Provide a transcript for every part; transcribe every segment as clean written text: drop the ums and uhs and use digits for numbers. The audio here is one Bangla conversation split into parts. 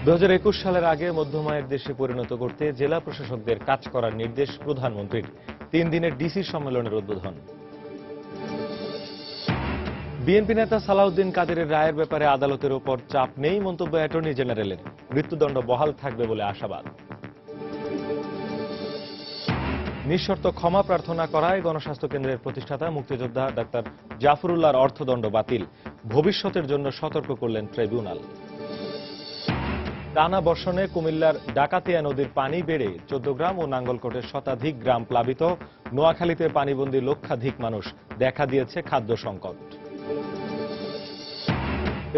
2021 সালের আগে মধ্যমায়ের দেশে পরিণত করতে জেলা প্রশাসকদের কাজ করার নির্দেশ প্রধানমন্ত্রীর। 3 দিনের ডিসি সম্মেলনের উদ্বোধন। বিএনপি নেতা সালাউদ্দিন কাদেরের রায়ের ব্যাপারে আদালতের ওপর চাপ নেই মন্তব্য অ্যাটর্নি জেনারেলের। মৃত্যুদণ্ড বহাল থাকবে বলে আশাবাদ। নিঃশর্ত ক্ষমা প্রার্থনা করায় গণস্বাস্থ্য কেন্দ্রের প্রতিষ্ঠাতা মুক্তিযোদ্ধা ডাক্তার জাফরুল্লাহর অর্থদণ্ড বাতিল। ভবিষ্যতের জন্য সতর্ক করলেন ট্রাইব্যুনাল। টানা বর্ষণে কুমিল্লার ডাকাতিয়া নদীর পানি বেড়ে 14 গ্রাম ও নাঙ্গলকোটের শতাধিক গ্রাম প্লাবিত। নোয়াখালীতে পানিবন্দী লক্ষাধিক মানুষ। দেখা দিয়েছে খাদ্য সংকট।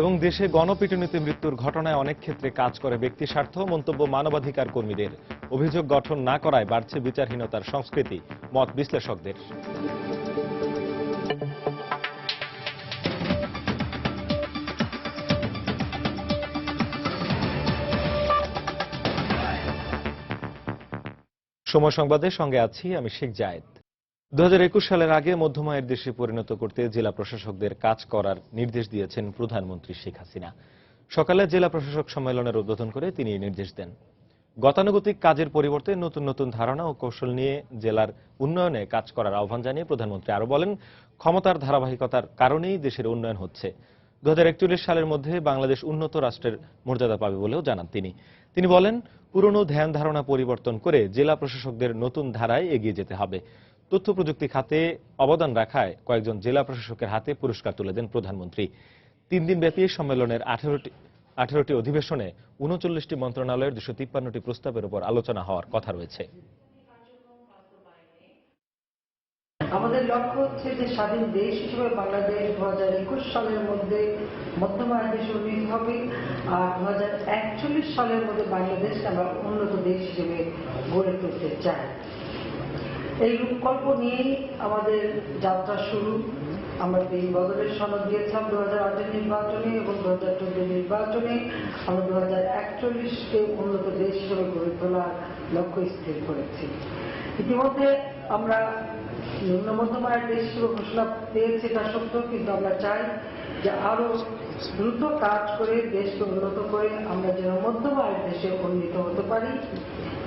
এবং দেশে গণপিটুনিতে মৃত্যুর ঘটনায় অনেক ক্ষেত্রে কাজ করে ব্যক্তি স্বার্থ মন্তব্য মানবাধিকার কর্মীদের। অভিযোগ গঠন না করায় বাড়ছে বিচারহীনতার সংস্কৃতি মত বিশ্লেষকদের। সময় সংবাদের সঙ্গে আছি আমি শেখ জায়েদ। 2021 সালের আগে মধ্যমায়ের দেশে পরিণত করতে জেলা প্রশাসকদের কাজ করার নির্দেশ দিয়েছেন প্রধানমন্ত্রী শেখ হাসিনা। সকালে জেলা প্রশাসক সম্মেলনের উদ্বোধন করে তিনি এই নির্দেশ দেন। গতানুগতিক কাজের পরিবর্তে নতুন নতুন ধারণা ও কৌশল নিয়ে জেলার উন্নয়নে কাজ করার আহ্বান জানিয়ে প্রধানমন্ত্রী আরো বলেন, ক্ষমতার ধারাবাহিকতার কারণেই দেশের উন্নয়ন হচ্ছে। 2041 সালের মধ্যে বাংলাদেশ উন্নত রাষ্ট্রের মর্যাদা পাবে বলেও জানান তিনি বলেন, পুরনো ধ্যান ধারণা পরিবর্তন করে জেলা প্রশাসকদের নতুন ধারায় এগিয়ে যেতে হবে। তথ্য প্রযুক্তি খাতে অবদান রাখায় কয়েকজন জেলা প্রশাসকের হাতে পুরস্কার তুলে দেন প্রধানমন্ত্রী। 3 দিনব্যাপী সম্মেলনের 18টি অধিবেশনে 39টি মন্ত্রণালয়ের 253টি প্রস্তাবের উপর আলোচনা হওয়ার কথা রয়েছে। আমাদের লক্ষ্য হচ্ছে যে স্বাধীন দেশ হিসেবে বাংলাদেশ 2021 সালের মধ্যে মধ্যমায়ের দেশে উন্নীত হবে, আর 2041 সালের মধ্যে বাংলাদেশকে আমরা উন্নত দেশ হিসেবে গড়ে তুলতে চাই। এই রূপকল্প নিয়েই আমাদের যাত্রা শুরু। আমরা এই বদলের সনদ দিয়েছিলাম 2008 নির্বাচনে এবং 2014 নির্বাচনে। আমরা 2041কে উন্নত দেশ হিসেবে গড়ে তোলার লক্ষ্য স্থির করেছি। ইতিমধ্যে আমরা নিম্ন মধ্যমায়ের দেশ হিসেবে ঘোষণা পেয়েছি, এটা সত্য, কিন্তু আমরা চাই যে আরো দ্রুত কাজ করে দেশকে উন্নত করে আমরা যেন মধ্যমায়ের দেশে উন্নীত হতে পারি।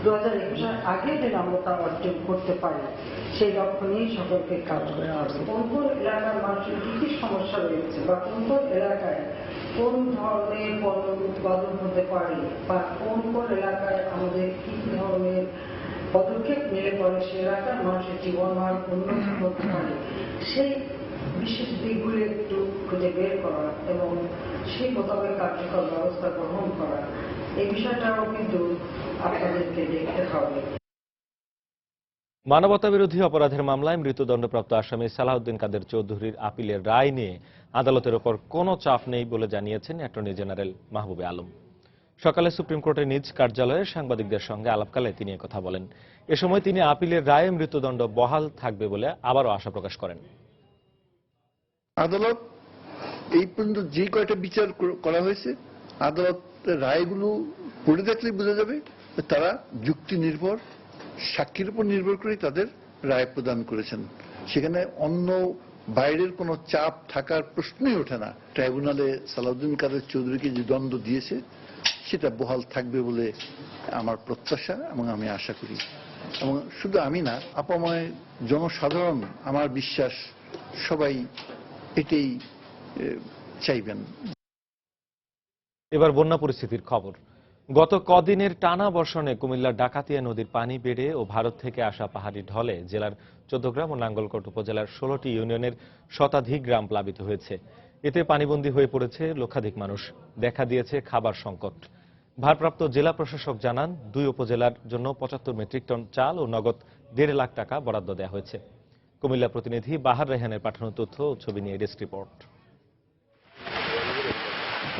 2021 সালের আগে যেন আমরা তা অর্জন করতে পারি, সেই লক্ষ্য নিয়ে সকলকে কাজ করে আসবে। কোন কোন এলাকার মানুষের কি কি সমস্যা রয়েছে বা কোন কোন এলাকায় কোন ধরনের পণ্য উৎপাদন হতে পারে বা কোন কোন এলাকায় আমাদের কি ধরনের পদক্ষেপ নিলে পরে সে এলাকার মানুষের জীবনমান উন্নতি করতে পারে, সেই বিশেষ দিকগুলি একটু খুঁজে বের করা এবং সেই মোতাবেক কার্যকর ব্যবস্থা গ্রহণ করা, এই বিষয়টাও কিন্তু আপনাদেরকে দেখতে হবে। মানবতা বিরোধী অপরাধের মামলায় মৃত্যুদণ্ডপ্রাপ্ত আসামি সালাউদ্দিন কাদের চৌধুরীর আপিলের রায় নিয়ে আদালতের ওপর কোনো চাপ নেই বলে জানিয়েছেন অ্যাটর্নি জেনারেল মাহবুবে আলম। সকালে সুপ্রিম কোর্টের নিজ কার্যালয়ে সাংবাদিকদের সঙ্গে আলাপকালে তিনি একথা বলেন। এ সময় তিনি আপিলের রায়ে মৃত্যুদণ্ড বহাল থাকবে বলে আবারও আশা প্রকাশ করেন। আদালত এই পর্যন্ত যে কয়টা বিচার করা হয়েছে, আদালতের রায়গুলো পড়ে দেখলেই বোঝা যাবে তারা যুক্তি নির্ভর, সাক্ষীর উপর নির্ভর করে তাদের রায় প্রদান করেছেন। সেখানে অন্য বাইরের কোনো চাপ থাকার প্রশ্নই ওঠে না। ট্রাইব্যুনালে সালাউদ্দিন কাদের চৌধুরীকে যে দণ্ড দিয়েছে সেটা বহাল থাকবে বলে আমার প্রত্যাশা এবং আমি আশা করি। এবং শুধু আমি না, আপাময় জনসাধারণ, আমার বিশ্বাস সবাই এটাই চাইবেন। এবার বন্যা পরিস্থিতির খবর। গত কদিনের টানা বর্ষণে কুমিল্লার ডাকাতিয়া নদীর পানি বেড়ে ও ভারত থেকে আসা পাহাড়ি ঢলে জেলার 14 গ্রাম ও নাঙ্গলকোট উপজেলার 16টি ইউনিয়নের শতাধিক গ্রাম প্লাবিত হয়েছে। এতে পানিবন্দী হয়ে পড়েছে লক্ষাধিক মানুষ। দেখা দিয়েছে খাবার সংকট। ভারপ্রাপ্ত জেলা প্রশাসক জানান, 2 উপজেলার জন্য 75 মেট্রিক টন চাল ও নগদ 1.5 লাখ টাকা বরাদ্দ দেওয়া হয়েছে। কুমিল্লা প্রতিনিধি বাহার রেহানের পাঠানো তথ্য ও ছবি নিয়ে ডেস্ক রিপোর্ট।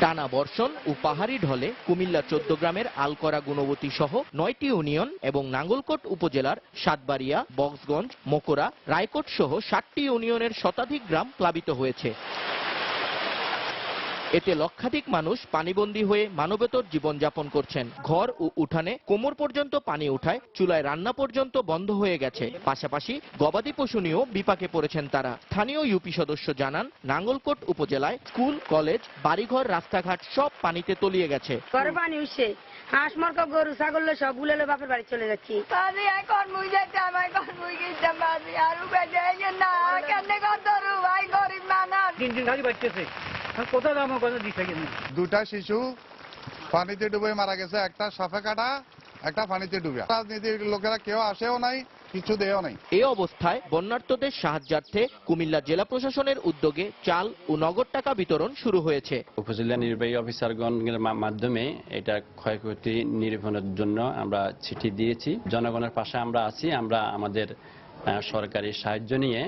টানা বর্ষণ ও পাহাড়ি ঢলে কুমিল্লা 14 গ্রামের আলকরা গুণবতী সহ 9টি ইউনিয়ন এবং নাঙ্গলকোট উপজেলার সাতবাড়িয়া, বক্সগঞ্জ, মোকরা, রায়কোট সহ 60টি ইউনিয়নের শতাধিক গ্রাম প্লাবিত হয়েছে। এতে লক্ষাধিক মানুষ পানিবন্দী হয়ে মানবেতর জীবনযাপন করছেন। ঘর ও উঠানে কোমর পর্যন্ত পানি উঠায়, চুলায় রান্না পর্যন্ত বন্ধ হয়ে গেছে। পাশাপাশি গবাদি পশু নিয়েও বিপাকে পড়েছেন তারা। স্থানীয় ইউপি সদস্য জানান, নাঙ্গলকোট উপজেলায় স্কুল, কলেজ, বাড়িঘর, রাস্তাঘাট সব পানিতে তলিয়ে গেছে। ঘরে পানি উঠছে, হাঁস মুরগা গরু ছাগল সব গুলো বাপের বাড়ি চলে যাচ্ছি। পানি এখন মুই যাইতাম, এখন মুই গেছিলাম পানি আর না কেন করো ভাই, গরিব মানুষ। দিন দিন খালি বাড়তেছে, কোথাও দাম কথা দিচ্ছে কিন্তু। দুটা শিশু পানিতে ডুবে মারা গেছে, একটা সাফে কাটা, একটা পানিতে ডুবে। রাজনীতির লোকেরা কেউ আসেও নাই, কিছু দেও নাই। এই অবস্থায় বন্যার্তদের সাহায্যার্থে কুমিল্লা জেলা প্রশাসনের উদ্যোগে চাল ও নগদ টাকা বিতরণ শুরু হয়েছে। উপজেলা নির্বাহী অফিসারগণের মাধ্যমে এটা ক্ষয়ক্ষতি নিরূপণের জন্য আমরা চিঠি দিয়েছি। জনগণের পাশে আমরা আছি। আমরা আমাদের সরকারি সাহায্য নিয়ে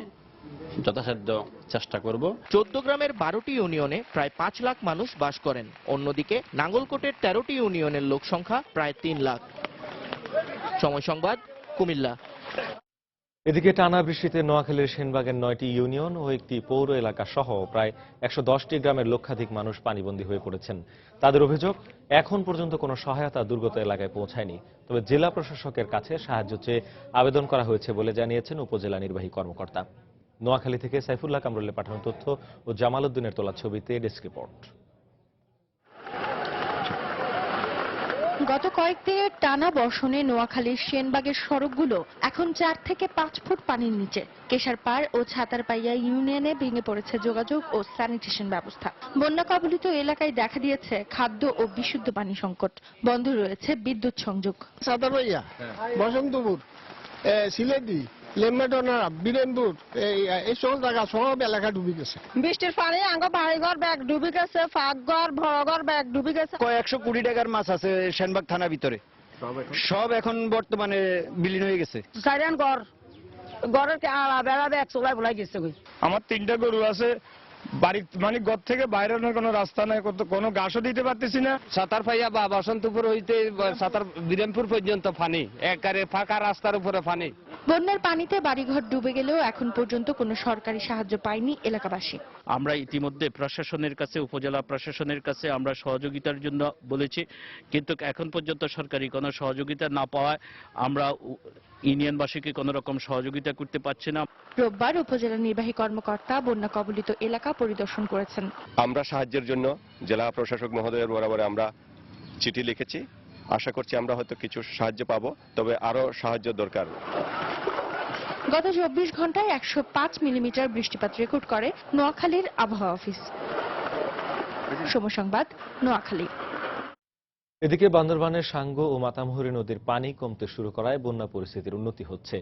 যথাসাধ্য চেষ্টা করব। 14 গ্রামের 12টি ইউনিয়নে প্রায় 5 লাখ মানুষ বাস করেন। অন্যদিকে নাঙ্গলকোটের 13টি ইউনিয়নের লোক সংখ্যা প্রায় 3 লাখ। সময় সংবাদ, কুমিল্লা। এদিকে টানা বৃষ্টিতে নোয়াখালীর সেনবাগের 9টি ইউনিয়ন ও একটি পৌর এলাকা সহ প্রায় 110টি গ্রামের লক্ষাধিক মানুষ পানিবন্দী হয়ে পড়েছেন। তাদের অভিযোগ, এখন পর্যন্ত কোনো সহায়তা দুর্গত এলাকায় পৌঁছায়নি। তবে জেলা প্রশাসকের কাছে সাহায্য চেয়ে আবেদন করা হয়েছে বলে জানিয়েছেন উপজেলা নির্বাহী কর্মকর্তা। নোয়াখালী থেকে সাইফুল্লাহ কামরুলের পাঠানো তথ্য ও জামাল উদ্দিনের তোলা ছবিতে ডেস্ক রিপোর্ট। গত কয়েকদিনের টানা বর্ষণে নোয়াখালীর সেনবাগের সড়কগুলো এখন 4 থেকে 5 ফুট পানির নিচে। কেশারপাড় ও ছাতারপাইয়া ইউনিয়নে ভেঙে পড়েছে যোগাযোগ ও স্যানিটেশন ব্যবস্থা। বন্যা কবলিত এলাকায় দেখা দিয়েছে খাদ্য ও বিশুদ্ধ পানি সংকট। বন্ধ রয়েছে বিদ্যুৎ সংযোগ। ছাতারপাইয়া, বসন্তপুর, সিলেটি, লেমডনা, বীরেনপুর, এই সব জায়গা সব এলাকা ডুবে গেছে। বৃষ্টির পানি আঙ্গ বাড়িঘর ব্যাগ ডুবে গেছে, ফাঁকঘর ভরঘর ব্যাগ ডুবে গেছে। 100 কোটি টাকার মাছ আছে সেনবাগ থানার ভিতরে, সব এখন বর্তমানে বিলীন হয়ে গেছে। সাইরান ঘর, ঘরের আড়া বেড়া ব্যাগ চলাই বলাই গেছে। আমার 3টা গরু আছে, বাড়ির মানে ঘর থেকে বাইরের কোনো রাস্তা নাই, কোনো ঘাসও দিতে পারতেছি না। ছাতারপাইয়া বা বসন্তপুর হইতে ছাতার বীরেনপুর পর্যন্ত পানি, একারে ফাঁকা রাস্তার উপরে পানি। বন্যার পানিতে বাড়িঘর ডুবে গেলেও এখন পর্যন্ত কোনো সরকারি সাহায্য পায়নি এলাকাবাসী। আমরা ইতিমধ্যে প্রশাসনের কাছে, উপজেলা প্রশাসনের কাছে আমরা সহযোগিতার জন্য বলেছি, কিন্তু এখন পর্যন্ত সরকারি কোনো সহযোগিতা না পাওয়ায় আমরা ইউনিয়নবাসীকে কোনো রকম সহযোগিতা করতে পারছি না। রোববার উপজেলা নির্বাহী কর্মকর্তা বন্যা কবলিত এলাকা পরিদর্শন করেছেন। আমরা সাহায্যের জন্য জেলা প্রশাসক মহোদয়ের বরাবরে আমরা চিঠি লিখেছি। আশা করছি আমরা হয়তো কিছু সাহায্য পাবো, তবে আরো সাহায্য দরকার। গত 24 ঘন্টায় 105 মিলিমিটার বৃষ্টিপাত রেকর্ড করে নোয়াখালীর আবহাওয়া অফিস। সময় সংবাদ, নোয়াখালী। এদিকে বান্দরবানের সাঙ্গো ও মাতামুহুরী নদীর পানি কমতে শুরু করায় বন্যা পরিস্থিতির উন্নতি হচ্ছে।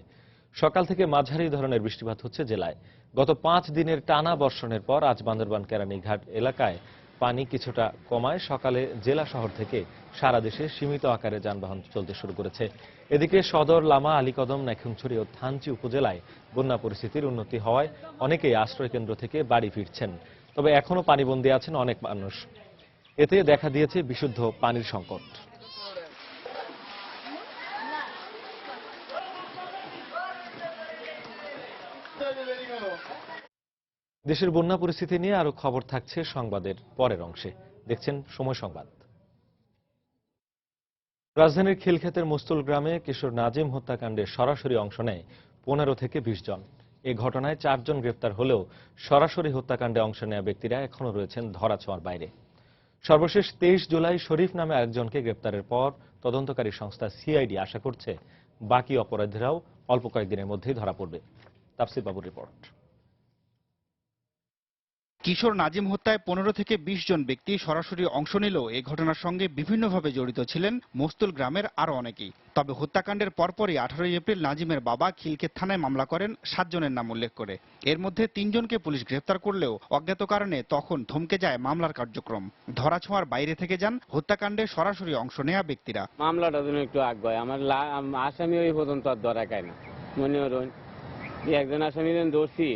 সকাল থেকে মাঝারি ধরনের বৃষ্টিপাত হচ্ছে জেলায়। গত 5 দিনের টানা বর্ষণের পর আজ বান্দরবান কেরানীঘাট এলাকায় পানি কিছুটা কমায় সকালে জেলা শহর থেকে সারা দেশে সীমিত আকারে যানবাহন চলতে শুরু করেছে। এদিকে সদর, লামা, আলীকদম, নাইখুমছড়ি ও থানচি উপজেলায় বন্যা পরিস্থিতির উন্নতি হওয়ায় অনেকেই আশ্রয়কেন্দ্র থেকে বাড়ি ফিরছেন। তবে এখনো পানিবন্দী আছেন অনেক মানুষ। এতে দেখা দিয়েছে বিশুদ্ধ পানির সংকট। দেশের বন্যা পরিস্থিতি নিয়ে আরো খবর থাকছে সংবাদের পরের অংশে। দেখছেন সময় সংবাদ। রাজধানীর খিলক্ষেতের মুস্তুল গ্রামে কিশোর নাজিম হত্যাকাণ্ডে সরাসরি অংশ নেয় 15 থেকে 20 জন। এই ঘটনায় 4 জন গ্রেফতার হলেও সরাসরি হত্যাকাণ্ডে অংশ নেওয়া ব্যক্তিরা এখনও রয়েছেন ধরাছোঁয়ার বাইরে। সর্বশেষ 23 জুলাই শরীফ নামে আরেকজনকে গ্রেপ্তারের পর তদন্তকারী সংস্থা সিআইডি আশা করছে বাকি অপরাধীরাও অল্প কয়েকদিনের মধ্যেই ধরা পড়বে। তাফসির বাবুর রিপোর্ট। কিশোর নাজিম হত্যায় 15 থেকে 20 জন ব্যক্তি সরাসরি অংশ নিলেও এই ঘটনার সঙ্গে বিভিন্নভাবে জড়িত ছিলেন মস্তুল গ্রামের আরো অনেকেই। তবে হত্যাকাণ্ডের পরপরই 18 এপ্রিল নাজিমের বাবা খিলক্ষেত থানায় মামলা করেন 7 জনের নাম উল্লেখ করে। এর মধ্যে 3 জনকে পুলিশ গ্রেফতার করলেও অজ্ঞাত কারণে তখন থমকে যায় মামলার কার্যক্রম। ধরাছোঁয়ার বাইরে থেকে যান হত্যাকাণ্ডে সরাসরি অংশ নেওয়া ব্যক্তিরা। মামলাটা জন্য একটু আগে আমার আসামি ওই পর্যন্ত আর ধরা খায় না। মনে করুন একজন আসামি ধরছি,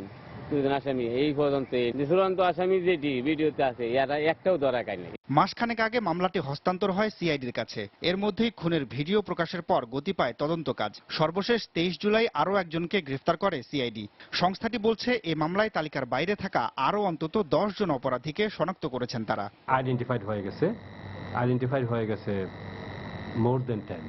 দুজন আসামি এই পর্যন্ত চূড়ান্ত আসামি যেটি ভিডিওতে আছে এরা একটাও ধরা খায়নি। মাসখানেক আগে মামলাটি হস্তান্তর হয় সিআইডির কাছে। এর মধ্যেই খুনের ভিডিও প্রকাশের পর গতি পায় তদন্ত কাজ। সর্বশেষ 23 জুলাই আরও একজনকে গ্রেফতার করে সিআইডি। সংস্থাটি বলছে এই মামলায় তালিকার বাইরে থাকা আরও অন্তত 10 জন অপরাধীকে শনাক্ত করেছেন তারা। আইডেন্টিফাইড হয়ে গেছে মোর দেন 10,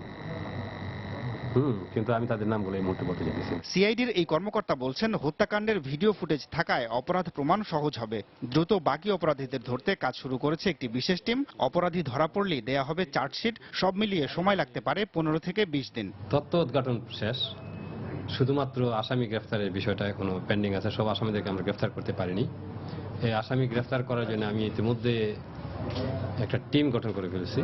কিন্তু আমি তাদের নামগুলো এই মুহূর্তে বলতে চাইছি। সিআইডির এই কর্মকর্তা বলছেন, হত্যাকাণ্ডের ভিডিও ফুটেজ থাকায় অপরাধ প্রমাণ সহজ হবে। দ্রুত বাকি অপরাধীদের ধরতে কাজ শুরু করেছে একটি বিশেষ টিম। অপরাধী ধরা পড়লেই দেয়া হবে চার্জশিট। সব মিলিয়ে সময় লাগতে পারে 15 থেকে 20 দিন। তথ্য উদ্ঘাটন শেষ, শুধুমাত্র আসামি গ্রেফতারের বিষয়টা এখনো পেন্ডিং আছে। সব আসামিদেরকে আমরা গ্রেফতার করতে পারিনি। এই আসামি গ্রেফতার করার জন্য আমি ইতিমধ্যে একটা টিম গঠন করে ফেলেছি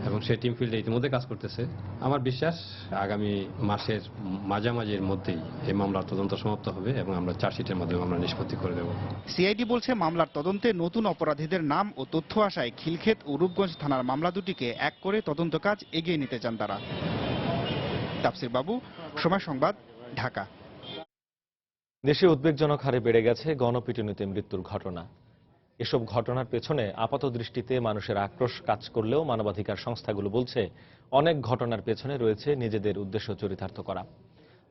এবং সেই টিম ফিল্ডে ইতিমধ্যে কাজ করতেছে। আমার বিশ্বাস আগামী মাসের মাঝামাঝির মধ্যেই এই মামলার তদন্ত সমাপ্ত হবে এবং আমরা চার্জশিটের মাধ্যমে আমরা নিষ্পত্তি করে দেব। সিআইডি বলছে, মামলার তদন্তে নতুন অপরাধীদের নাম ও তথ্য আসায় খিলক্ষেত ও রূপগঞ্জ থানার মামলা দুটিকে এক করে তদন্ত কাজ এগিয়ে নিতে চান তারা। তাফসির বাবু, সময় সংবাদ, ঢাকা। দেশে উদ্বেগজনক হারে বেড়ে গেছে গণপিটুনিতে মৃত্যুর ঘটনা। এসব ঘটনার পেছনে আপাতদৃষ্টিতে মানুষের আক্রোশ কাজ করলেও মানবাধিকার সংস্থাগুলো বলছে অনেক ঘটনার পেছনে রয়েছে নিজেদের উদ্দেশ্য চরিতার্থ করা।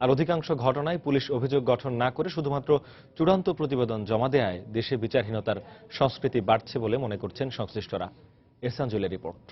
আর অধিকাংশ ঘটনায় পুলিশ অভিযোগ গঠন না করে শুধুমাত্র চূড়ান্ত প্রতিবেদন জমা দেয়ায় দেশে বিচারহীনতার সংস্কৃতি বাড়ছে বলে মনে করছেন সংশ্লিষ্টরা। এহসান জুয়েলের রিপোর্ট।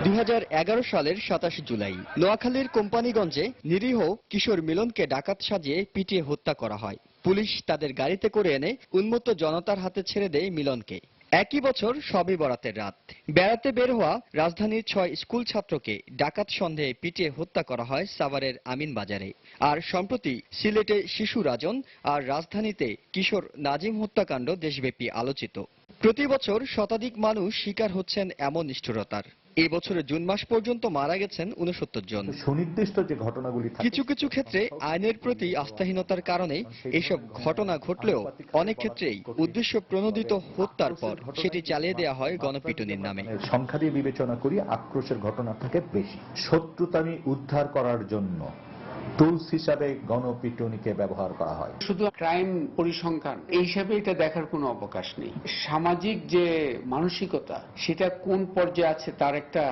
2011 সালের 27 জুলাই নোয়াখালীর কোম্পানিগঞ্জে নিরীহ কিশোর মিলনকে ডাকাত সাজিয়ে পিটিয়ে হত্যা করা হয়। পুলিশ তাদের গাড়িতে করে এনে উন্মত্ত জনতার হাতে ছেড়ে দেয় মিলনকে। একই বছর শবে বরাতের রাত বেড়াতে বের হওয়া রাজধানীর 6 স্কুল ছাত্রকে ডাকাত সন্দেহে পিটিয়ে হত্যা করা হয় সাভারের আমিন বাজারে। আর সম্প্রতি সিলেটে শিশু রাজন আর রাজধানীতে কিশোর নাজিম হত্যাকাণ্ড দেশব্যাপী আলোচিত। প্রতি বছর শতাধিক মানুষ শিকার হচ্ছেন এমন নিষ্ঠুরতার। এই বছরের জুন মাস পর্যন্ত মারা গেছেন 69 জন। সুনির্দিষ্ট যে ঘটনাগুলি কিছু কিছু ক্ষেত্রে আইনের প্রতি আস্থাহীনতার কারণে এসব ঘটনা ঘটলেও অনেক ক্ষেত্রেই উদ্দেশ্য প্রণোদিত হত্যার পর সেটি চালিয়ে দেওয়া হয় গণপিটুনির নামে। সংখ্যা দিয়ে বিবেচনা করি আক্রোশের ঘটনা থেকে বেশি। শত্রুতামি উদ্ধার করার জন্য টুলস হিসাবে গণপিটুনিকে ব্যবহার করা হয়। শুধু ক্রাইম পরিসংখ্যান এই হিসাবে এটা দেখার কোনো অবকাশ নেই। সামাজিক যে মানসিকতা সেটা কোন পর্যায়ে আছে তার একটা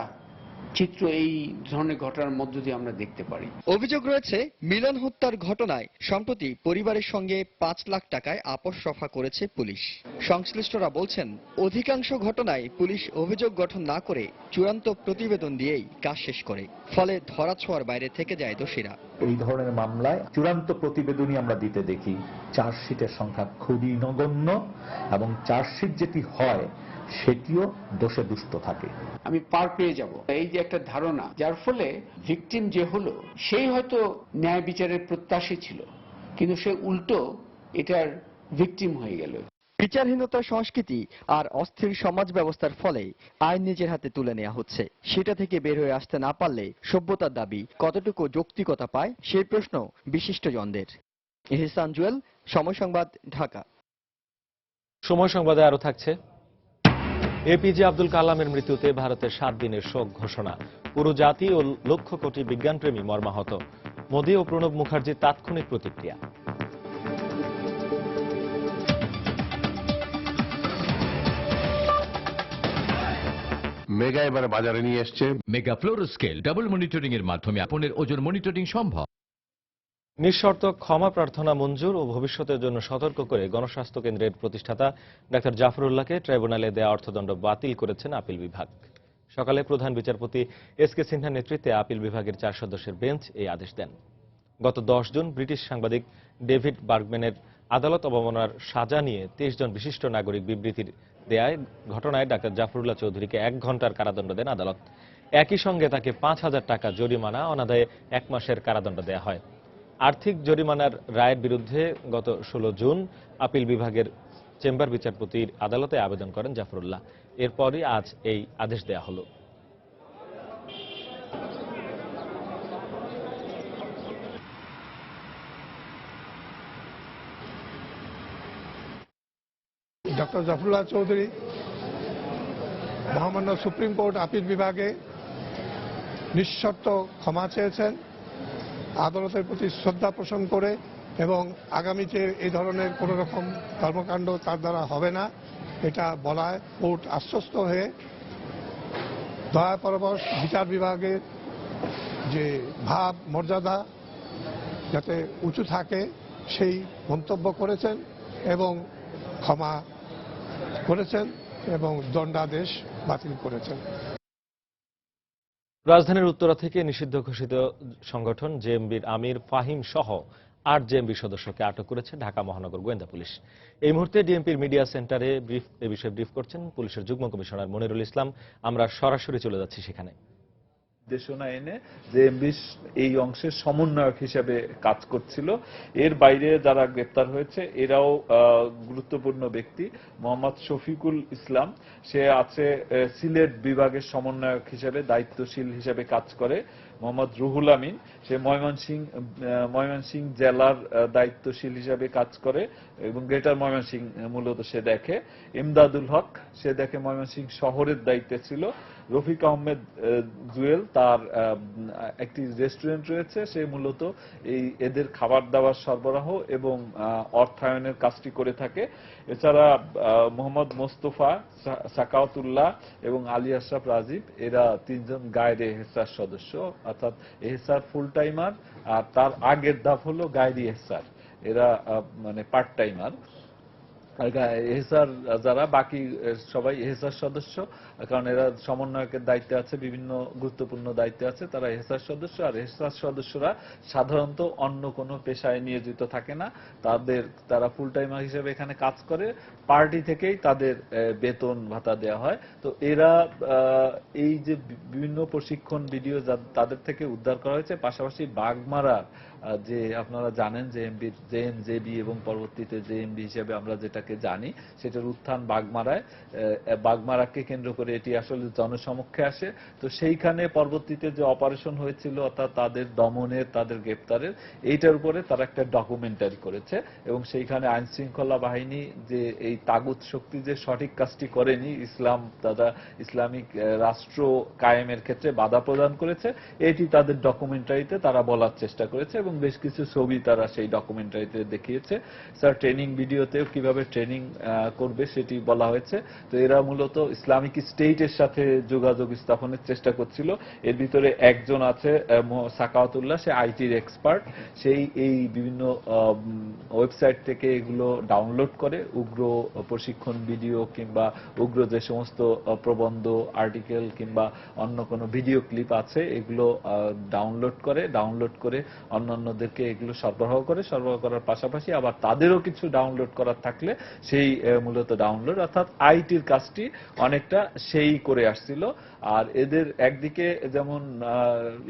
চিত্র এই ধরনের ঘটনার মধ্য দিয়ে আমরা দেখতে পারি। অভিযোগ রয়েছে মিলন হত্যার ঘটনায় সম্প্রতি পরিবারের সঙ্গে 5 লাখ টাকায় আপস রফা করেছে পুলিশ। সংশ্লিষ্টরা বলছেন, অধিকাংশ ঘটনায় পুলিশ অভিযোগ গঠন না করে চূড়ান্ত প্রতিবেদন দিয়েই কাজ শেষ করে। ফলে ধরাছোঁয়ার বাইরে থেকে যায় দোষীরা। এই ধরনের মামলায় চূড়ান্ত প্রতিবেদনই আমরা দিতে দেখি। চার্জশিটের সংখ্যা খুবই নগণ্য এবং চার্জশিট যেটি হয় সেটিও দোষে দুষ্ট থাকে। আমি পার পেয়ে যাব এই যে একটা ধারণা, যার ফলে ভিকটিম যে হলো সেই হয়তো ন্যায় বিচারের প্রত্যাশী ছিল, কিন্তু সে উল্টো এটার ভিকটিম হয়ে গেল। বিচারহীনতার সংস্কৃতি আর অস্থির সমাজ ব্যবস্থার ফলে আইন নিজের হাতে তুলে নেওয়া হচ্ছে। সেটা থেকে বের হয়ে আসতে না পারলে সভ্যতার দাবি কতটুকু যৌক্তিকতা পায় সেই প্রশ্ন বিশিষ্টজনদের। এহসান জুয়েল, সময় সংবাদ, ঢাকা। সময় সংবাদে আরো থাকছে, এপিজে আব্দুল কালামের মৃত্যুতে ভারতের 7 দিনের শোক ঘোষণা। পুরো জাতি ও লক্ষ কোটি বিজ্ঞানপ্রেমী মর্মাহত। মোদী ও প্রণব মুখার্জির তাৎক্ষণিক প্রতিক্রিয়া। মেগা এবারে বাজারে নিয়ে এসছে মেগা ফ্লোরোস্কেল ডাবল মনিটরিং এর মাধ্যমে আপনার ওজন মনিটরিং সম্ভব। নিঃশর্ত ক্ষমা প্রার্থনা মঞ্জুর ও ভবিষ্যতের জন্য সতর্ক করে গণস্বাস্থ্য কেন্দ্রের প্রতিষ্ঠাতা ডাক্তার জাফরুল্লাহকে ট্রাইব্যুনালে দেয়া অর্থদণ্ড বাতিল করেছেন আপিল বিভাগ। সকালে প্রধান বিচারপতি এসকে সিনহার নেতৃত্বে আপিল বিভাগের 4 সদস্যের বেঞ্চ এই আদেশ দেন। গত 10 জুন ব্রিটিশ সাংবাদিক ডেভিড বার্গম্যানের আদালত অবমাননার সাজা নিয়ে 23 জন বিশিষ্ট নাগরিক বিবৃতির দেয়ায় ঘটনায় ডাক্তার জাফরুল্লাহ চৌধুরীকে 1 ঘণ্টার কারাদণ্ড দেন আদালত। একই সঙ্গে তাকে 5,000 টাকা জরিমানা, অনাদায়ে 1 মাসের কারাদণ্ড দেয়া হয়। আর্থিক জরিমানার রায়ের বিরুদ্ধে গত 16 জুন আপিল বিভাগের চেম্বার বিচারপতির আদালতে আবেদন করেন জাফরুল্লাহ। এরপরই আজ এই আদেশ দেয়া হলো। ডক্টর জাফরুল্লাহ চৌধুরী মহামান্য সুপ্রিম কোর্ট আপিল বিভাগে নিঃশর্ত ক্ষমা চেয়েছেন আদালতের প্রতি শ্রদ্ধা পোষণ করে এবং আগামীতে এই ধরনের কোনো রকম কর্মকাণ্ড তার দ্বারা হবে না এটা বলায় কোর্ট আশ্বস্ত হয়ে দয়াপরবশ বিচার বিভাগের যে ভাব মর্যাদা যাতে উঁচু থাকে সেই মন্তব্য করেছেন এবং ক্ষমা করেছেন এবং দণ্ডাদেশ বাতিল করেছেন। রাজধানীর উত্তরা থেকে নিষিদ্ধ ঘোষিত সংগঠন জেএমবির আমির ফাহিম সহ 8 জেএমবি সদস্যকে আটক করেছে ঢাকা মহানগর গোয়েন্দা পুলিশ। এই মুহূর্তে ডিএমপির মিডিয়া সেন্টারে এ বিষয়ে ব্রিফ করছেন পুলিশের যুগ্ম কমিশনার মনিরুল ইসলাম। আমরা সরাসরি চলে যাচ্ছি সেখানে। নির্দেশনা এনে জেএমবি এই অংশের সমন্বয়ক হিসেবে কাজ করছিল। এর বাইরে যারা গ্রেপ্তার হয়েছে এরাও গুরুত্বপূর্ণ ব্যক্তি। মোহাম্মদ শফিকুল ইসলাম, সে আছে সিলেট বিভাগের সমন্বয়ক হিসেবে দায়িত্বশীল হিসেবে কাজ করে। মোহাম্মদ রুহুল আমিন, সে ময়মনসিংহ জেলার দায়িত্বশীল হিসেবে কাজ করে এবং গ্রেটার ময়মনসিংহ মূলত সে দেখে। ইমদাদুল হক, সে দেখে ময়মনসিংহ শহরের দায়িত্বে ছিল। রফিক আহমেদ জুয়েল, তার একটি রেস্টুরেন্ট রয়েছে, সে মূলত এদের খাবার দাবার সরবরাহ এবং অর্থায়নের কাজটি করে থাকে। এছাড়া মোহাম্মদ মোস্তফা, সাকাওয়াতুল্লাহ এবং আলী আশরাফ রাজীব, এরা 3 জন গায়রে এহসার সদস্য, অর্থাৎ এহসার ফুল টাইমার আর তার আগের ধাপ হলো গায়রি এহসার, এরা মানে পার্ট টাইমার। এহসার যারা বাকি সবাই এহসার সদস্য, কারণ এরা সমন্বয়কের দায়িত্বে আছে, বিভিন্ন গুরুত্বপূর্ণ দায়িত্বে আছে, তারা এহসার সদস্য। আর এহসার সদস্যরা সাধারণত অন্য কোনো পেশায় নিয়োজিত থাকে না, তারা ফুল টাইমার হিসেবে এখানে কাজ করে। পার্টি থেকেই তাদের বেতন ভাতা দেওয়া হয়। তো এরা এই যে বিভিন্ন প্রশিক্ষণ ভিডিও তাদের থেকে উদ্ধার করা হয়েছে, পাশাপাশি বাগমারা যে আপনারা জানেন জেএমজেবি এবং পরবর্তীতে জেএমবি হিসেবে আমরা যেটাকে জানি, সেটার উত্থান বাগমারায়, বাগমারাকে কেন্দ্র করে এটি আসলে জনসমক্ষে আসে। তো সেইখানে পরবর্তীতে যে অপারেশন হয়েছিল, অর্থাৎ তাদের দমনের, তাদের গ্রেপ্তারের, এইটার উপরে তারা একটা ডকুমেন্টারি করেছে এবং সেইখানে আইন শৃঙ্খলা বাহিনী যে এই তাগুত শক্তি যে সঠিক কাজটি করেনি, তারা ইসলামিক রাষ্ট্র কায়েমের ক্ষেত্রে বাধা প্রদান করেছে, এটি তাদের ডকুমেন্টারিতে তারা বলার চেষ্টা করেছে এবং বেশ কিছু ছবি তারা সেই ডকুমেন্টারিতে দেখিয়েছে। স্যার ট্রেনিং ভিডিওতেও কিভাবে ট্রেনিং করবে সেটি বলা হয়েছে। তো এরা মূলত ইসলামিক স্টেটের সাথে যোগাযোগ স্থাপনের চেষ্টা করছিল। এর ভিতরে একজন আছে সাকাওয়াতুল্লাহ, সে আইটির এক্সপার্ট, সেই এই বিভিন্ন ওয়েবসাইট থেকে এগুলো ডাউনলোড করে, উগ্র প্রশিক্ষণ ভিডিও কিংবা উগ্র যে সমস্ত প্রবন্ধ, আর্টিকেল কিংবা অন্য কোনো ভিডিও ক্লিপ আছে, এগুলো ডাউনলোড করে অন্যান্যদেরকে এগুলো সরবরাহ করার পাশাপাশি আবার তাদেরও কিছু ডাউনলোড করার থাকলে সেই মূলত ডাউনলোড, অর্থাৎ আইটির কাজটি অনেকটা সেই করে আসছিল। আর এদের একদিকে যেমন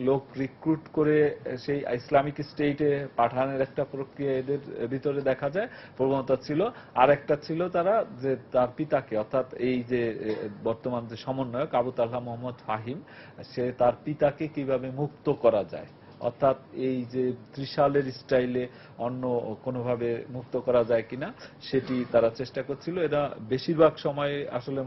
লোক রিক্রুট করে সেই ইসলামিক স্টেটে পাঠানোর একটা প্রক্রিয়া এদের ভিতরে দেখা যায়, প্রবণতা ছিল। আর একটা ছিল তারা যে তার পিতাকে, অর্থাৎ এই যে বর্তমান যে সমন্বয়ক আবু তালহা মোহাম্মদ ফাহিম, সে তার পিতাকে কিভাবে মুক্ত করা যায়, অর্থাৎ এই যে ত্রিশালের স্টাইলে অন্য কোনোভাবে মুক্ত করা যায় কিনা সেটি তারা চেষ্টা করছিল। এরা বেশিরভাগ সময় আসলে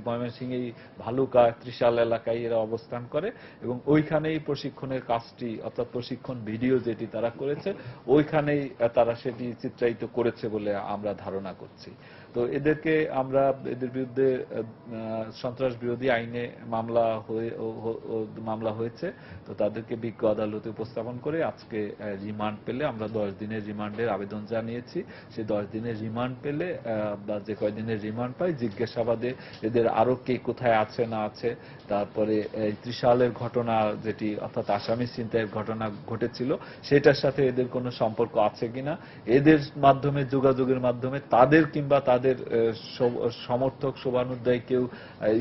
ময়মনসিংহেই ভালুকা ত্রিশাল এলাকায় এরা অবস্থান করে এবং ওইখানেই প্রশিক্ষণের কাজটি, অর্থাৎ প্রশিক্ষণ ভিডিও যেটি তারা করেছে, ওইখানেই তারা সেটি চিত্রায়িত করেছে বলে আমরা ধারণা করছি। তো এদের বিরুদ্ধে সন্ত্রাস বিরোধী আইনে মামলা হয়েছে। তো তাদেরকে বিজ্ঞ আদালতে উপস্থাপন করে আজকে রিমান্ড পেলে, আমরা 10 দিনের রিমান্ডের আবেদন জানিয়েছি। সেই 10 দিনের রিমান্ড পেলে বা যে কয়দিনের রিমান্ড পাই, জিজ্ঞাসাবাদে এদের আরো কে কোথায় আছে না আছে, তারপরে ত্রিশালের ঘটনা যেটি অর্থাৎ আসামি ছিনতাইয়ের ঘটনা ঘটেছিল সেটার সাথে এদের কোনো সম্পর্ক আছে কিনা, এদের মাধ্যমে যোগাযোগের মাধ্যমে তাদের কিংবা তাদের সমর্থক শোভানুদ্দায়ী কেউ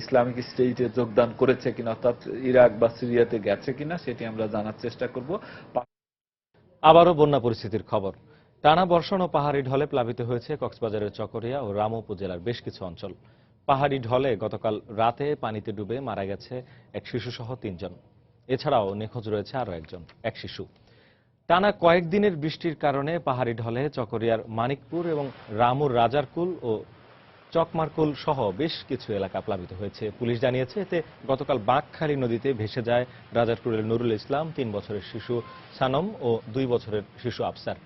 ইসলামিক স্টেটে যোগদান করেছে কিনা, অর্থাৎ ইরাক বা সিরিয়াতে গেছে কিনা, সেটি আমরা জানার চেষ্টা করব। আবারও বন্যা পরিস্থিতির খবর। টানা বর্ষণ ও পাহাড়ি ঢলে প্লাবিত হয়েছে কক্সবাজারের চকরিয়া ও রামু উপজেলার বেশ কিছু অঞ্চল। পাহাড়ি ঢলে গতকাল রাতে পানিতে ডুবে মারা গেছে এক শিশুসহ 3 জন। এছাড়াও নিখোঁজ রয়েছে আরও এক শিশু। টানা কয়েকদিনের বৃষ্টির কারণে পাহাড়ি ঢলে চকরিয়ার মানিকপুর এবং রামুর রাজারকুল ও চকমারকুল সহ বেশ কিছু এলাকা প্লাবিত হয়েছে। পুলিশ জানিয়েছে এতে গতকাল বাঁকখালী নদীতে ভেসে যায় রাজারপুরের নুরুল ইসলাম, 3 বছরের শিশু সানম ও 2 বছরের শিশু আফসার।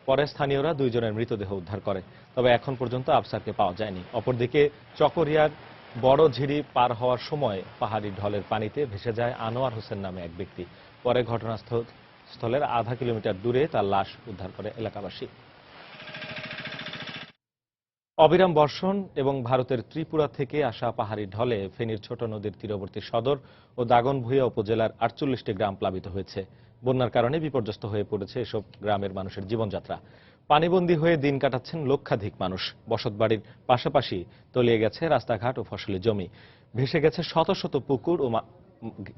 পরে স্থানীয়রা 2 জনের মৃতদেহ উদ্ধার করে, তবে এখন পর্যন্ত আফসারকে পাওয়া যায়নি। অপরদিকে চকরিয়ার বড় ঝিরি পার হওয়ার সময় পাহাড়ি ঢলের পানিতে ভেসে যায় আনোয়ার হোসেন নামে এক ব্যক্তি। পরে ঘটনাস্থলের আধা কিলোমিটার দূরে তার লাশ উদ্ধার করে এলাকাবাসী। অবিরাম বর্ষণ এবং ভারতের ত্রিপুরা থেকে আসা পাহাড়ি ঢলে ফেনীর ছোট নদীর তীরবর্তী সদর ও দাগনভূঞা উপজেলার 48টি গ্রাম প্লাবিত হয়েছে। বন্যার কারণে বিপর্যস্ত হয়ে পড়েছে এসব গ্রামের মানুষের জীবনযাত্রা। পানিবন্দী হয়ে দিন কাটাচ্ছেন লক্ষাধিক মানুষ। বসতবাড়ির পাশাপাশি তলিয়ে গেছে রাস্তাঘাট ও ফসলি জমি, ভেসে গেছে শত শত পুকুর ও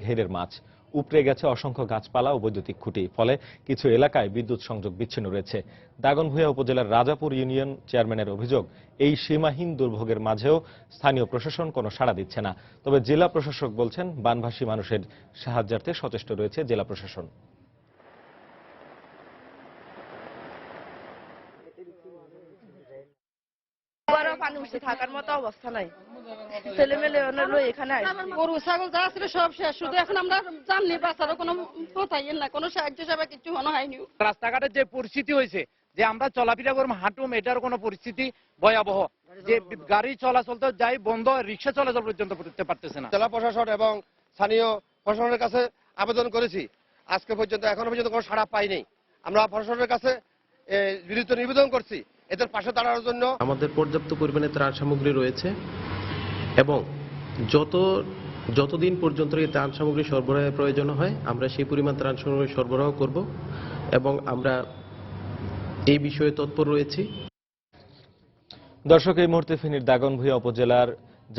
ঘেরের মাছ, উপড়ে গেছে অসংখ্য গাছপালা ও বৈদ্যুতিক খুঁটি। ফলে কিছু এলাকায় বিদ্যুৎ সংযোগ বিচ্ছিন্ন রয়েছে। দাগনভূঞা উপজেলার রাজাপুর ইউনিয়ন চেয়ারম্যানের অভিযোগ, এই সীমাহীন দুর্ভোগের মাঝেও স্থানীয় প্রশাসন কোনো সাড়া দিচ্ছে না। তবে জেলা প্রশাসক বলছেন, বানভাসী মানুষের সাহায্যার্থে সচেষ্ট রয়েছে জেলা প্রশাসন। পানি উঠছে, থাকার মতো অবস্থা নাই। ছেলে মেলে এখানে গরু ছাগল যা ছিল সব শেষ, শুধু এখন আমরা জাননি বাচ্চারও কোনো কথাই না, কোনো সাহায্য সেবা কিছু মনে হয়নি। রাস্তাঘাটের যে পরিস্থিতি হয়েছে, যে আমরা চলাফেরা করবো হাঁটুম, এটার কোনো পরিস্থিতি ভয়াবহ। যে গাড়ি চলাচল তো যাই বন্ধ, রিক্সা চলাচল পর্যন্ত করতে পারতেছে না। জেলা প্রশাসন এবং স্থানীয় প্রশাসনের কাছে আবেদন করেছি, আজকে পর্যন্ত এখনো পর্যন্ত কোনো সাড়া পাইনি। আমরা প্রশাসনের কাছে বিনীত নিবেদন করছি এদের পাশে দাঁড়ানোর জন্য। আমাদের পর্যাপ্ত পরিমাণে ত্রাণ সামগ্রী রয়েছে এবং যতদিন পর্যন্ত এই ত্রাণ সামগ্রী সরবরাহের প্রয়োজন হয় আমরা সেই পরিমাণ ত্রাণ সামগ্রী সরবরাহ করব এবং আমরা এই বিষয়ে তৎপর রয়েছি। দর্শক, এই মুহূর্তে ফেনীর দাগনভূঞা উপজেলার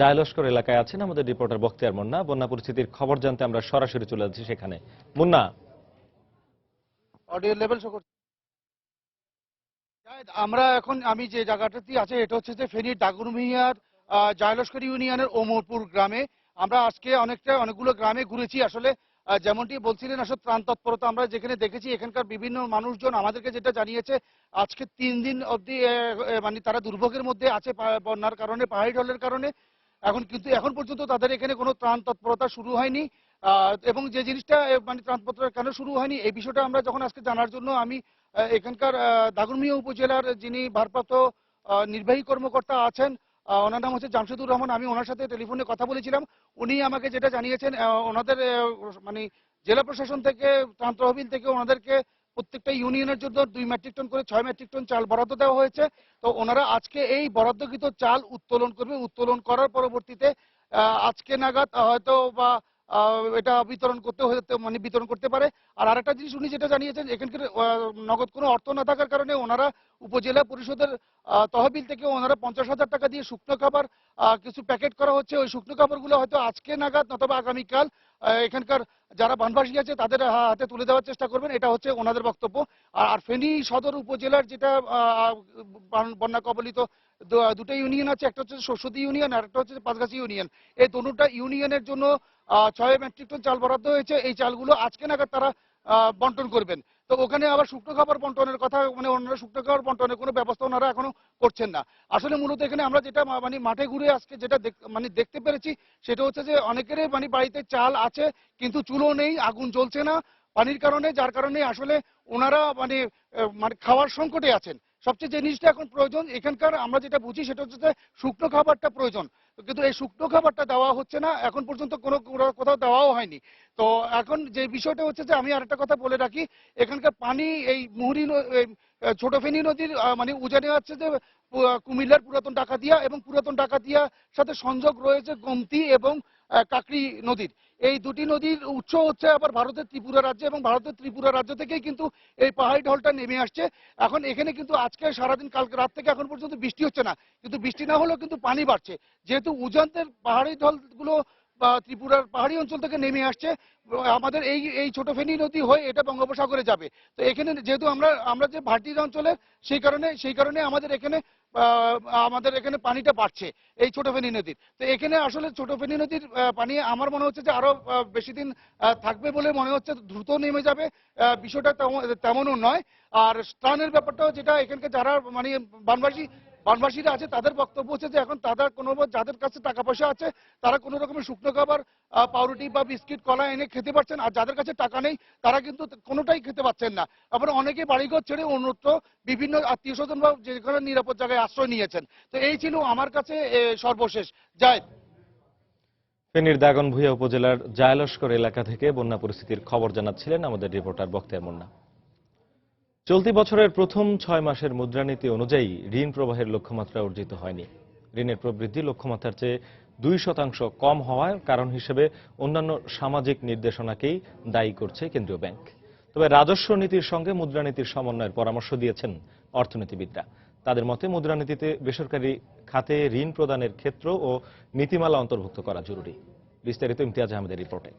জায়লস্কর এলাকায় আছেন আমাদের রিপোর্টার বখতিয়ার মুন্না। বন্যা পরিস্থিতির খবর জানতে আমরা সরাসরি চলে যাচ্ছি সেখানে। মুন্না, অডিও লেভেল শো করছে। আমরা এখন আমি যে জায়গাটাতে আছে এটা হচ্ছে যে ফেনীর দাগনভূঞার জায়লস্কর ইউনিয়নের ওমরপুর গ্রামে। আমরা আজকে অনেকগুলো গ্রামে ঘুরেছি। আসলে যেমনটি বলছিলেন, আসলে ত্রাণ তৎপরতা আমরা যেখানে দেখেছি, এখানকার বিভিন্ন মানুষজন আমাদেরকে যেটা জানিয়েছে, আজকে 3 দিন অবধি মানে তারা দুর্ভোগের মধ্যে আছে বন্যার কারণে, পাহাড়ি ঢলের কারণে। কিন্তু এখন পর্যন্ত তাদের এখানে কোনো ত্রাণ তৎপরতা শুরু হয়নি। এবং যে জিনিসটা মানে ত্রাণ তৎপরতা কেন শুরু হয়নি এই বিষয়টা আমরা যখন আজকে জানার জন্য আমি এখানকার দাগনভূঞা উপজেলার যিনি ভারপ্রাপ্ত নির্বাহী কর্মকর্তা আছেন, ওনার নাম হচ্ছে জামশেদুর রহমান, আমি ওনার সাথে টেলিফোনে কথা বলেছিলাম। উনি আমাকে যেটা জানিয়েছেন, ওনাদের মানে জেলা প্রশাসন থেকে, ত্রাণ তহবিল থেকে ওনাদেরকে প্রত্যেকটা ইউনিয়নের জন্য 2 মেট্রিক টন করে 6 মেট্রিক টন চাল বরাদ্দ দেওয়া হয়েছে। তো ওনারা আজকে এই বরাদ্দকৃত চাল উত্তোলন করবে। উত্তোলন করার পরবর্তীতে আজকে নাগাদ হয়তো বা এটা বিতরণ করতে পারে। আর আরেকটা জিনিস উনি যেটা জানিয়েছেন, এখানকার নগদ কোনো অর্থ না থাকার কারণে ওনারা উপজেলা পরিষদের তহবিল থেকে ওনারা 50,000 টাকা দিয়ে শুকনো খাবার কিছু প্যাকেট করা হচ্ছে। ওই শুকনো খাবারগুলো হয়তো আজকে নাগাদ নতুবা আগামীকাল এখানকার যারা বানভাসী আছে তাদের হাতে তুলে দেওয়ার চেষ্টা করবেন, এটা হচ্ছে ওনাদের বক্তব্য। আর ফেনী সদর উপজেলার যেটা বন্যা কবলিত 2টা ইউনিয়ন আছে, একটা হচ্ছে শস্যদী ইউনিয়ন আর একটা হচ্ছে পাঁচগাছি ইউনিয়ন। এই দুটো ইউনিয়নের জন্য 6 মেট্রিক টন চাল বরাদ্দ হয়েছে। এই চালগুলো আজকে নাগাদ তারা বন্টন করবেন। তো ওখানে আবার শুকনো খাবার বন্টনের কথা, মানে ওনারা শুকনো খাবার বন্টনের কোনো ব্যবস্থা ওনারা এখনো করছেন না। আসলে মূলত এখানে আমরা যেটা মানে মাঠে ঘুরে আজকে যেটা দেখতে পেরেছি, সেটা হচ্ছে যে অনেকেরই মানে বাড়িতে চাল আছে কিন্তু চুলো নেই, আগুন জ্বলছে না পানির কারণে, যার কারণে আসলে ওনারা মানে খাওয়ার সংকটে আছেন। সবচেয়ে যে জিনিসটা এখন প্রয়োজন এখানকার আমরা যেটা বুঝি সেটা হচ্ছে যে শুকনো খাবারটা প্রয়োজন, কিন্তু এই শুকনো খাবারটা দেওয়া হচ্ছে না, এখন পর্যন্ত কোথাও দেওয়াও হয়নি। তো এখন যে বিষয়টা হচ্ছে যে আমি আরেকটা কথা বলে রাখি, এখানকার পানি এই মুহুরী ছোট ফেনী নদীর মানে উজানে আছে যে কুমিল্লার পুরাতন ডাকাতিয়া এবং পুরাতন ডাকাতিয়ার সাথে সংযোগ রয়েছে গোমতী এবং কাকরি নদীর। এই 2টি নদীর উৎস হচ্ছে আবার ভারতের ত্রিপুরা রাজ্য, এবং ভারতের ত্রিপুরা রাজ্য থেকেই কিন্তু এই পাহাড়ি ঢলটা নেমে আসছে। এখন এখানে কিন্তু আজকে সারাদিন, কালকে রাত থেকে এখন পর্যন্ত বৃষ্টি হচ্ছে না, কিন্তু বৃষ্টি না হলেও কিন্তু পানি বাড়ছে। যেহেতু উজান্তের পাহাড়ি ঢলগুলো বা ত্রিপুরার পাহাড়ি অঞ্চল থেকে নেমে আসছে, আমাদের এই ছোট ফেনী নদী হয়ে এটা বঙ্গোপসাগরে যাবে। তো এখানে যেহেতু আমরা যে ভাটির অঞ্চলের, সেই কারণে আমাদের এখানে পানিটা বাড়ছে এই ছোট ফেনী নদীর। তো এখানে আসলে ছোট ফেনী নদীর পানি আমার মনে হচ্ছে যে আরো বেশি দিন থাকবে বলে মনে হচ্ছে, দ্রুত নেমে যাবে, বিষয়টা তেমনও নয়। আর ত্রাণের ব্যাপারটাও যেটা এখানকার যারা মানে বানভাসী বানবাসীরা আছে তাদের বক্তব্য হচ্ছে যে এখন তাদের যাদের কাছে টাকা পয়সা আছে তারা কোনো রকমের শুকনো খাবার পাউরুটি বা বিস্কিট কলা এনে খেতে পারছেন, আর যাদের কাছে টাকা নেই তারা কিন্তু কোনোটাই খেতে পাচ্ছেন না। আবার অনেকে বাড়িঘর ছেড়ে অন্যত্র বিভিন্ন আত্মীয় স্বজন বা যেখানে নিরাপদ জায়গায় আশ্রয় নিয়েছেন। তো এই ছিল আমার কাছে সর্বশেষ। জায়েদ। ফেনীর দাগনভূঞা উপজেলার জায়লস্কর এলাকা থেকে বন্যা পরিস্থিতির খবর জানাচ্ছিলেন আমাদের রিপোর্টার বখতিয়ার মুন্না। চলতি বছরের প্রথম 6 মাসের মুদ্রানীতি অনুযায়ী ঋণ প্রবাহের লক্ষ্যমাত্রা অর্জিত হয়নি। ঋণের প্রবৃদ্ধি লক্ষ্যমাত্রার চেয়ে 2% কম হওয়ার কারণ হিসেবে অন্যান্য সামাজিক নির্দেশনাকেই দায়ী করছে কেন্দ্রীয় ব্যাংক। তবে রাজস্ব নীতির সঙ্গে মুদ্রানীতির সমন্বয়ের পরামর্শ দিয়েছেন অর্থনীতিবিদরা। তাদের মতে মুদ্রানীতিতে বেসরকারি খাতে ঋণ প্রদানের ক্ষেত্র ও নীতিমালা অন্তর্ভুক্ত করা জরুরি। বিস্তারিত ইমতিয়াজ আহমেদের রিপোর্টে।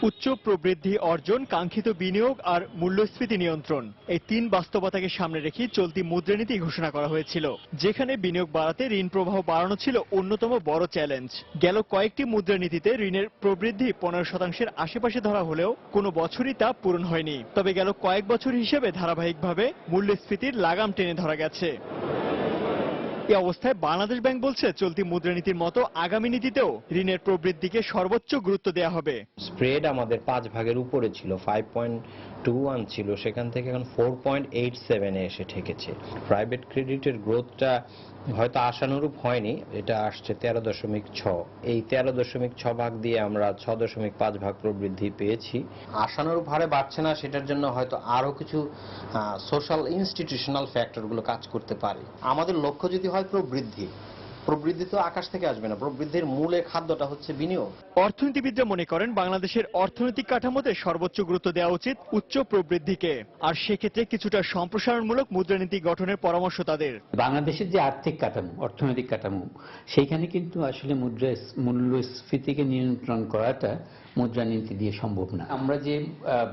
উচ্চ প্রবৃদ্ধি অর্জন, কাঙ্ক্ষিত বিনিয়োগ আর মূল্যস্ফীতি নিয়ন্ত্রণ, এই 3 বাস্তবতাকে সামনে রেখে চলতি মুদ্রানীতি ঘোষণা করা হয়েছিল, যেখানে বিনিয়োগ বাড়াতে ঋণ প্রবাহ বাড়ানো ছিল অন্যতম বড় চ্যালেঞ্জ। গেল কয়েকটি মুদ্রানীতিতে ঋণের প্রবৃদ্ধি 15%-এর আশেপাশে ধরা হলেও কোনো বছরই তা পূরণ হয়নি। তবে গেল কয়েক বছর হিসেবে ধারাবাহিকভাবে মূল্যস্ফীতির লাগাম টেনে ধরা গেছে। এই অবস্থায় বাংলাদেশ ব্যাংক বলছে চলতি মুদ্রানীতির মতো আগামী নীতিতেও ঋণের প্রবৃদ্ধিকে সর্বোচ্চ গুরুত্ব দেওয়া হবে। স্প্রেড আমাদের 5 ভাগের উপরে ছিল, 5.21 ছিল, সেখান থেকে এখন 4.87 এ এসে ঠেকেছে। প্রাইভেট ক্রেডিটের গ্রোথটা হয়তো আশানুরূপ হয়নি, এটা আসছে 13.6। এই 13.6 ভাগ দিয়ে আমরা 6.5 ভাগ প্রবৃদ্ধি পেয়েছি। আশানুরূপ হারে বাড়ছে না, সেটার জন্য হয়তো আরো কিছু সোশ্যাল ইনস্টিটিউশনাল ফ্যাক্টরগুলো কাজ করতে পারে। আমাদের লক্ষ্য যদি হয় প্রবৃদ্ধি, প্রবৃদ্ধি তো আকাশ থেকে আসবে না, প্রবৃদ্ধির মূলে খাদ্যটা হচ্ছে বিনিয়োগ। অর্থনীতিবিদরা মনে করেন বাংলাদেশের অর্থনৈতিক কাঠামোতে সর্বোচ্চ গুরুত্ব দেওয়া উচিত উচ্চ প্রবৃদ্ধিকে, আর সেক্ষেত্রে কিছুটা সম্প্রসারণমূলক মুদ্রানীতি গঠনের পরামর্শ তাদের। বাংলাদেশের যে আর্থিক কাঠামো, অর্থনৈতিক কাঠামো, সেইখানে কিন্তু আসলে মূল্যস্ফীতিকে নিয়ন্ত্রণ করাটা মুদ্রানীতি দিয়ে সম্ভব না। আমরা যে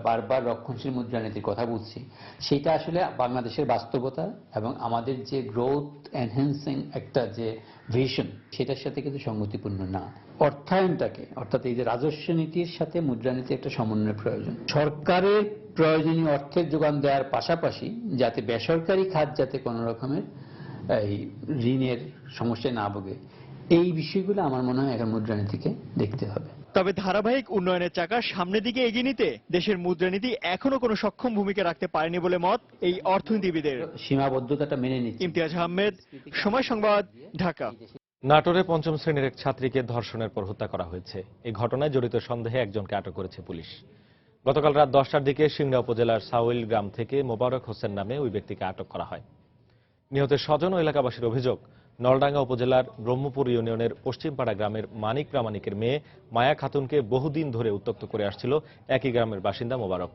বারবার রক্ষণশীল মুদ্রানীতির কথা বলছি, সেটা আসলে বাংলাদেশের বাস্তবতা এবং আমাদের যে গ্রোথ এনহ্যান্সিং একটা যে ভিশন, সেটার সাথে কিন্তু সঙ্গতিপূর্ণ না। অর্থায়নটাকে, অর্থাৎ এই যে রাজস্ব নীতির সাথে মুদ্রানীতি একটা সমন্বয়ের প্রয়োজন। সরকারের প্রয়োজনীয় অর্থের যোগান দেওয়ার পাশাপাশি যাতে বেসরকারি খাত যাতে কোনো রকমের এই ঋণের সমস্যায় না ভোগে, এই বিষয়গুলো আমার মনে হয় এখন মুদ্রানীতিকে দেখতে হবে। তবে ধারাবাহিক উন্নয়নের চাকা সামনের দিকে এগিয়ে নিতে দেশের মুদ্রানীতি এখনো কোনো সক্ষম ভূমিকা রাখতে পারেনি বলে মত এই অর্থনীতিবিদের। সীমাবদ্ধতাটা মেনে নিচ্ছে। ইমতিয়াজ আহমেদ, সময় সংবাদ, ঢাকা। নাটোরে 5ম শ্রেণীর এক ছাত্রীকে ধর্ষণের পর হত্যা করা হয়েছে। এই ঘটনায় জড়িত সন্দেহে একজনকে আটক করেছে পুলিশ। গতকাল রাত 10টার দিকে সিংড়া উপজেলার সাউইল গ্রাম থেকে মোবারক হোসেন নামে ওই ব্যক্তিকে আটক করা হয়। নিহতের স্বজন ও এলাকাবাসীর অভিযোগ, নলডাঙ্গা উপজেলার ব্রহ্মপুর ইউনিয়নের পশ্চিমপাড়া গ্রামের মানিক প্রামাণিকের মেয়ে মায়া খাতুনকে বহুদিন ধরে উত্ত্যক্ত করে আসছিল একই গ্রামের বাসিন্দা মোবারক।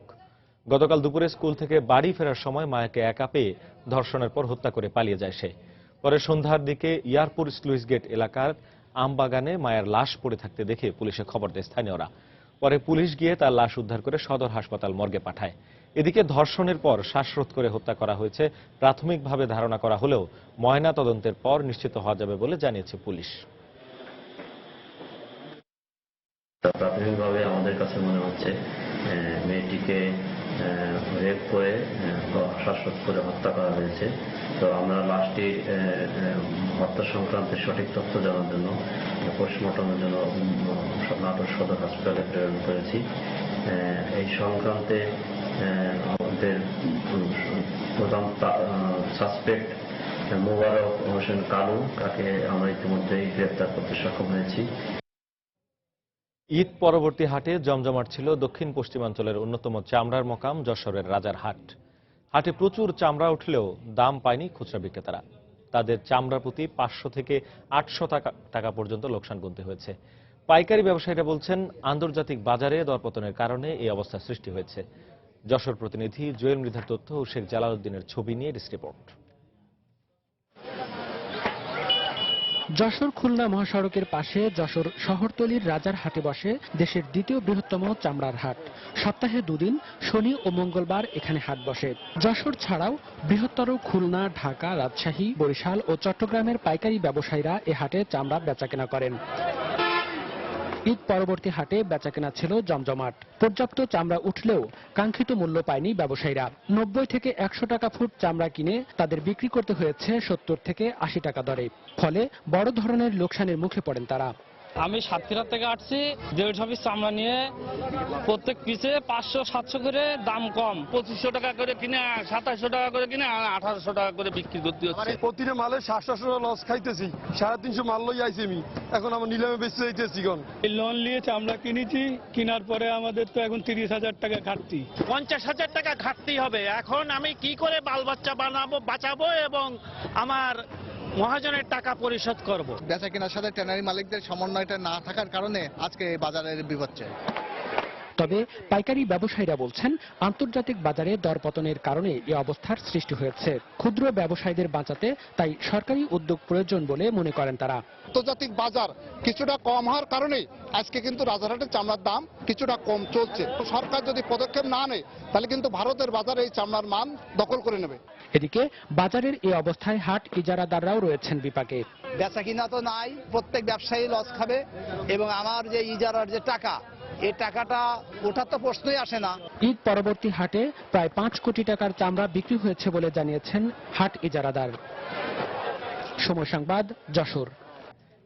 গতকাল দুপুরে স্কুল থেকে বাড়ি ফেরার সময় মায়াকে একা পেয়ে ধর্ষণের পর হত্যা করে পালিয়ে যায় সে। পরে সন্ধ্যার দিকে ইয়ারপুর স্লুইস গেট এলাকার আমবাগানে মায়ের লাশ পড়ে থাকতে দেখে পুলিশে খবর দেয় স্থানীয়রা। পরে পুলিশ গিয়ে তার লাশ উদ্ধার করে সদর হাসপাতাল মর্গে পাঠায়। এদিকে ধর্ষণের পর শ্বাসরোধ করে হত্যা করা হয়েছে প্রাথমিকভাবে ধারণা করা হলেও ময়না তদন্তের পর নিশ্চিত হওয়া যাবে বলে জানিয়েছে পুলিশ। প্রাথমিকভাবে আমাদের কাছে মনে হচ্ছে মেয়েটিকে রেপ করে শ্বাসরোধ করে হত্যা করা হয়েছে। তো আমরা লাশটির হত্যা সংক্রান্ত সঠিক তথ্য জানার জন্য পোস্টমর্টমের জন্য নাটোর সদর হাসপাতালে প্রেরণ করেছি। এই সংক্রান্তে আমাদের প্রধান সাসপেক্ট মোবারক হোসেন কালু, তাকে আমরা ইতিমধ্যেই গ্রেফতার করতে সক্ষম হয়েছি। ঈদ পরবর্তী হাটে জমজমাট ছিল দক্ষিণ পশ্চিমাঞ্চলের অন্যতম চামড়ার মকাম যশোরের রাজার হাট। হাটে প্রচুর চামড়া উঠলেও দাম পায়নি খুচরা বিক্রেতারা। তাদের চামড়ার প্রতি 500 থেকে 800 টাকা পর্যন্ত লোকসান গুনতে হয়েছে। পাইকারি ব্যবসায়ীরা বলছেন আন্তর্জাতিক বাজারে দরপতনের কারণে এই অবস্থা সৃষ্টি হয়েছে। যশোর প্রতিনিধি জুয়েল মৃধার তথ্য ও শেখ জালালউদ্দিনের ছবি নিয়ে রিপোর্ট। যশোর খুলনা মহাসড়কের পাশে যশোর শহরতলির রাজার হাটে বসে দেশের দ্বিতীয় বৃহত্তম চামড়ার হাট। সপ্তাহে 2 দিন, শনি ও মঙ্গলবার এখানে হাট বসে। যশোর ছাড়াও বৃহত্তর খুলনা, ঢাকা, রাজশাহী, বরিশাল ও চট্টগ্রামের পাইকারি ব্যবসায়ীরা এ হাটে চামড়া বেচাকেনা করেন। ঈদ পরবর্তী হাটে বেচাকেনা ছিল জমজমাট। পর্যাপ্ত চামড়া উঠলেও কাঙ্ক্ষিত মূল্য পায়নি ব্যবসায়ীরা। 90 থেকে 100 টাকা ফুট চামড়া কিনে তাদের বিক্রি করতে হয়েছে 70 থেকে 80 টাকা দরে। ফলে বড় ধরনের লোকসানের মুখে পড়েন তারা। আমি সাতক্ষীরা থেকে আসছি, 150 পিস চামড়া নিয়ে প্রত্যেক পিসে 500-700 করে দাম কম। 2500 টাকা করে কিনে 2700 টাকা করে কিনে 1800 টাকা করে বিক্রি করতে হচ্ছে। প্রতিটা মালে 700 লস খাইতেছি, 350 মাল লই আইছি আমি, এখন আমার নিলামে বেচতে যাইতেছি। লোন নিয়ে চামড়া কিনেছি, কেনার পরে আমাদের তো এখন 30,000 টাকা ঘাটতি। 50,000 টাকা ঘাটতি হবে। এখন আমি কি করে বাল বাচ্চা বাঁচাবো এবং আমার মহাজনের টাকা পরিশোধ করব। বেচা কেনার সাথে ট্যানারি মালিকদের সমন্বয়টা না থাকার কারণে আজকে বাজারের বিপর্যয়। তবে পাইকারি ব্যবসায়ীরা বলছেন, আন্তর্জাতিক বাজারে দরপতনের কারণে এই অবস্থার সৃষ্টি হয়েছে। ক্ষুদ্র ব্যবসায়ীদের বাঁচাতে তাই সরকারি উদ্যোগ প্রয়োজন বলে মনে করেন তারা। আন্তর্জাতিক বাজার কিছুটা কম হওয়ার কারণে আজকে কিন্তু রাজারহাটের চামড়ার দাম কিছুটা কম চলছে। সরকার যদি পদক্ষেপ না নেয় তাহলে কিন্তু ভারতের বাজারে এই চামড়ার মান দখল করে নেবে। এদিকে বাজারের এই অবস্থায় হাট ইজারাদাররাও রয়েছেন বিপাকে। বেচা কিনা তো নাই, প্রত্যেক ব্যবসায়ী লস খাবে এবং আমার যে ইজারার যে টাকা, এই টাকাটা ওঠার তো প্রশ্নই আসে না। ঈদ পরবর্তী হাটে প্রায় 5 কোটি টাকার চামড়া বিক্রি হয়েছে বলে জানিয়েছেন হাট ইজারাদার। সময় সংবাদ, যশোর।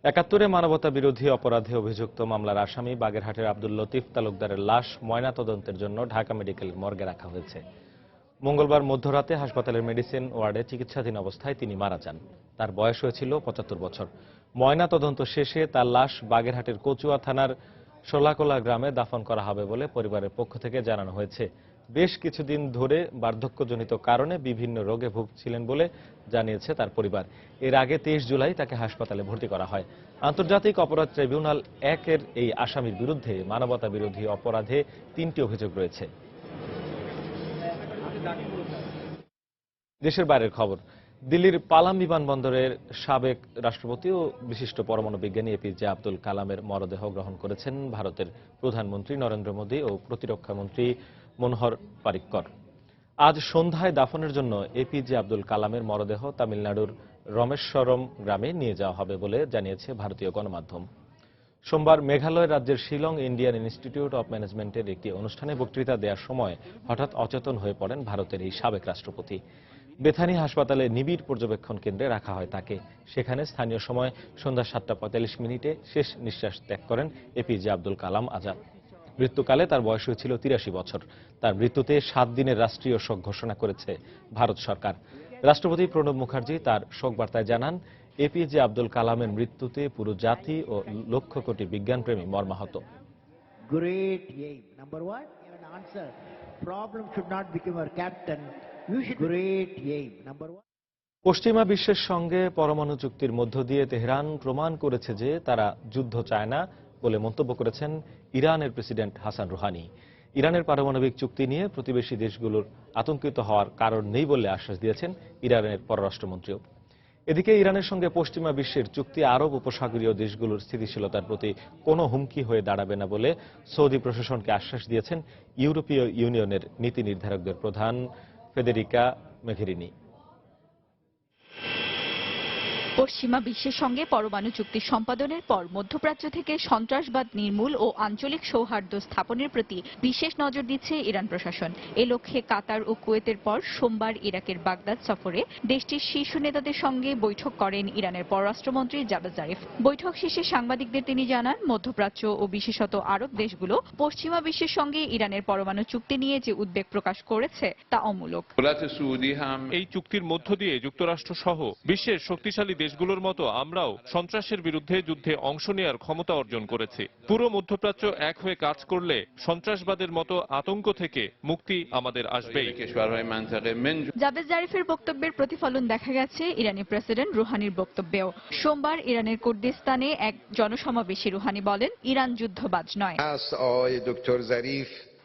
৭১-এ মানবতা বিরোধী অপরাধে অভিযুক্ত মামলার আসামি বাগেরহাটের আব্দুল লতিফ তালুকদারের লাশ ময়নাতদন্তের জন্য ঢাকা মেডিকেল মর্গে রাখা হয়েছে। মঙ্গলবার মধ্যরাতে হাসপাতালের মেডিসিন ওয়ার্ডে চিকিৎসাধীন অবস্থায় তিনি মারা যান। তার বয়স হয়েছিল 75 বছর। ময়নাতদন্ত শেষে তার লাশ বাগেরহাটের কচুয়া থানার সোলাকোলা গ্রামে দাফন করা হবে বলে পরিবারের পক্ষ থেকে জানানো হয়েছে। বেশ কিছুদিন ধরে বার্ধক্যজনিত কারণে বিভিন্ন রোগে ভুগছিলেন বলে জানিয়েছে তার পরিবার। এর আগে 23 জুলাই তাকে হাসপাতালে ভর্তি করা হয়। আন্তর্জাতিক অপরাধ ট্রাইব্যুনাল 1-এর এই আসামির বিরুদ্ধে মানবতা বিরোধী অপরাধে 3টি অভিযোগ রয়েছে। দেশের বাইরের খবর। দিল্লির পালাম বিমানবন্দরের সাবেক রাষ্ট্রপতি ও বিশিষ্ট পরমাণু বিজ্ঞানী এপিজে আব্দুল কালামের মরদেহ গ্রহণ করেছেন ভারতের প্রধানমন্ত্রী নরেন্দ্র মোদী ও প্রতিরক্ষা মন্ত্রী মনোহর পারিক্কর। আজ সন্ধ্যায় দাফনের জন্য এপিজে আব্দুল কালামের মরদেহ তামিলনাড়ুর রমেশ্বরম গ্রামে নিয়ে যাওয়া হবে বলে জানিয়েছে ভারতীয় গণমাধ্যম। সোমবার মেঘালয় রাজ্যের শিলং ইন্ডিয়ান ইনস্টিটিউট অব ম্যানেজমেন্টের একটি অনুষ্ঠানে বক্তৃতা দেওয়ার সময় হঠাৎ অচেতন হয়ে পড়েন ভারতের এই সাবেক রাষ্ট্রপতি। বেথানি হাসপাতালে নিবিড় পর্যবেক্ষণ কেন্দ্রে রাখা হয় তাকে। সেখানে স্থানীয় সময় সন্ধ্যা 7:45 শেষ নিঃশ্বাস ত্যাগ করেন এপিজে আব্দুল কালাম আজাদ। মৃত্যুকালে তার বয়স হয়েছিল 83 বছর। তার মৃত্যুতে 7 দিনের রাষ্ট্রীয় শোক ঘোষণা করেছে ভারত সরকার। রাষ্ট্রপতি প্রণব মুখার্জি তার শোক বার্তায় জানান, এপিজে আব্দুল কালামের মৃত্যুতে পুরো জাতি ও লক্ষ কোটি বিজ্ঞানপ্রেমী মর্মাহত। Great aim. Number one, you have an answer. Problem should not become our captain. You should great aim. Number one. পশ্চিমা বিশ্বের সঙ্গে পরমাণু চুক্তির মধ্য দিয়ে তেহরান প্রমাণ করেছে যে তারা যুদ্ধ চায় না বলে মন্তব্য করেছেন ইরানের প্রেসিডেন্ট হাসান রুহানি। ইরানের পারমাণবিক চুক্তি নিয়ে প্রতিবেশী দেশগুলোর আতঙ্কিত হওয়ার কারণ নেই বলে আশ্বাস দিয়েছেন ইরানের পররাষ্ট্রমন্ত্রীও। এদিকে ইরানের সঙ্গে পশ্চিমা বিশ্বের চুক্তি আরব উপসাগরীয় দেশগুলোর স্থিতিশীলতার প্রতি কোনো হুমকি হয়ে দাঁড়াবে না বলে সৌদি প্রশাসনকে আশ্বাস দিয়েছেন ইউরোপীয় ইউনিয়নের নীতি নির্ধারকদের প্রধান ফেদেরিকা মোঘেরিনি। পশ্চিমা বিশ্বের সঙ্গে পরমাণু চুক্তি সম্পাদনের পর মধ্যপ্রাচ্য থেকে সন্ত্রাসবাদ নির্মূল ও আঞ্চলিক সৌহার্দ্য স্থাপনের প্রতি বিশেষ নজর দিচ্ছে ইরান প্রশাসন। এ লক্ষ্যে কাতার ও কুয়েতের পর সোমবার ইরাকের বাগদাদ সফরে দেশটির শীর্ষ নেতাদের সঙ্গে বৈঠক করেন ইরানের পররাষ্ট্রমন্ত্রী জাভেদ জারিফ। বৈঠক শেষে সাংবাদিকদের তিনি জানান, মধ্যপ্রাচ্য ও বিশেষত আরব দেশগুলো পশ্চিমা বিশ্বের সঙ্গে ইরানের পরমাণু চুক্তি নিয়ে যে উদ্বেগ প্রকাশ করেছে তা অমূলক। এই চুক্তির মধ্য দিয়ে যুক্তরাষ্ট্র সহ বিশ্বের শক্তিশালী দেশগুলোর মতো আমরাও সন্ত্রাসের বিরুদ্ধে যুদ্ধে অংশ নেওয়ার ক্ষমতা অর্জন করেছি। পুরো মধ্যপ্রাচ্য এক হয়ে কাজ করলে সন্ত্রাসবাদের মতো আতঙ্ক থেকে মুক্তি আমাদের আসবেই। জাভেদ জারিফের বক্তব্যের প্রতিফলন দেখা গেছে ইরানি প্রেসিডেন্ট রুহানির বক্তব্যেও। সোমবার ইরানের কুর্দিস্তানে এক জনসমাবেশে রুহানি বলেন, ইরান যুদ্ধবাজ নয়।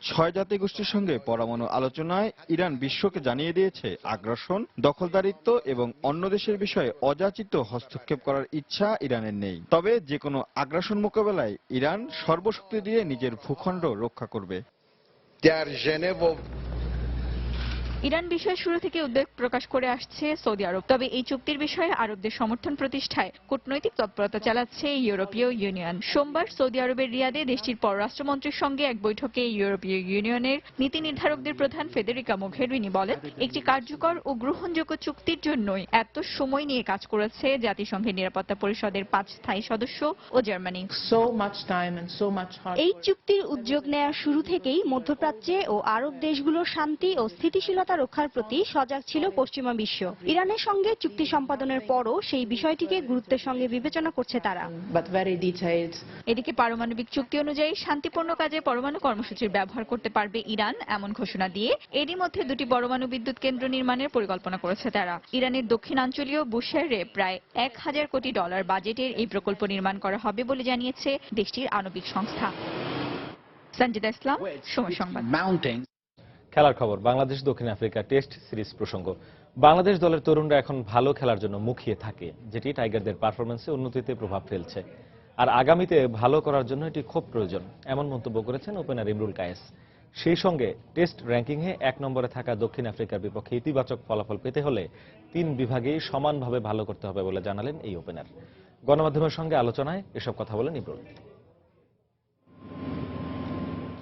6 জাতি গোষ্ঠীর সঙ্গে পরমাণু আলোচনায় ইরান বিশ্বকে জানিয়ে দিয়েছে আগ্রাসন, দখলদারিত্ব এবং অন্য দেশের বিষয়ে অযাচিত হস্তক্ষেপ করার ইচ্ছা ইরানের নেই। তবে যে কোনো আগ্রাসন মোকাবেলায় ইরান সর্বশক্তি দিয়ে নিজের ভূখণ্ড রক্ষা করবে। ইরান বিষয়ে শুরু থেকে উদ্বেগ প্রকাশ করে আসছে সৌদি আরব। তবে এই চুক্তির বিষয়ে আরবদের সমর্থন প্রতিষ্ঠায় কূটনৈতিক তৎপরতা চালাচ্ছে ইউরোপীয় ইউনিয়ন। সোমবার সৌদি আরবের রিয়াদে দেশটির পররাষ্ট্রমন্ত্রীর সঙ্গে এক বৈঠকে ইউরোপীয় ইউনিয়নের নীতি নির্ধারকদের প্রধান ফেদেরিকা মোঘেরিনি বলেন, একটি কার্যকর ও গ্রহণযোগ্য চুক্তির জন্যই এত সময় নিয়ে কাজ করেছে জাতিসংঘের নিরাপত্তা পরিষদের 5 স্থায়ী সদস্য ও জার্মানি। এই চুক্তির উদ্যোগ নেওয়ার শুরু থেকেই মধ্যপ্রাচ্যে ও আরব দেশগুলোর শান্তি ও স্থিতিশীলতা রক্ষার প্রতি সজাগ ছিল পশ্চিমা বিশ্ব। ইরানের সঙ্গে চুক্তি সম্পাদনের পরও সেই বিষয়টিকে গুরুত্বের সঙ্গে বিবেচনা করছে তারা। এদিকে পারমাণবিক চুক্তি অনুযায়ী শান্তিপূর্ণ কাজে পরমাণু কর্মসূচির ব্যবহার করতে পারবে ইরান, এমন ঘোষণা দিয়ে এরই মধ্যে 2টি পরমাণু বিদ্যুৎ কেন্দ্র নির্মাণের পরিকল্পনা করেছে তারা। ইরানের দক্ষিণাঞ্চলীয় বুশেহরে প্রায় $1,000 কোটি বাজেটের এই প্রকল্প নির্মাণ করা হবে বলে জানিয়েছে দেশটির আণবিক সংস্থা। সঞ্জিদা ইসলাম, সময় সংবাদ। খেলার খবর। বাংলাদেশ দক্ষিণ আফ্রিকা টেস্ট সিরিজ প্রসঙ্গ। বাংলাদেশ দলের তরুণরা এখন ভালো খেলার জন্য মুখিয়ে থাকে, যেটি টাইগারদের পারফরম্যান্সে উন্নতিতে প্রভাব ফেলছে। আর আগামীতে ভালো করার জন্য এটি খুব প্রয়োজন, এমন মন্তব্য করেছেন ওপেনার ইমরুল কায়েস। সেই সঙ্গে টেস্ট র্যাঙ্কিংয়ে 1 নম্বরে থাকা দক্ষিণ আফ্রিকার বিপক্ষে ইতিবাচক ফলাফল পেতে হলে 3 বিভাগেই সমানভাবে ভালো করতে হবে বলে জানালেন এই ওপেনার। গণমাধ্যমের সঙ্গে আলোচনায় এসব কথা বলেন ইমরুল।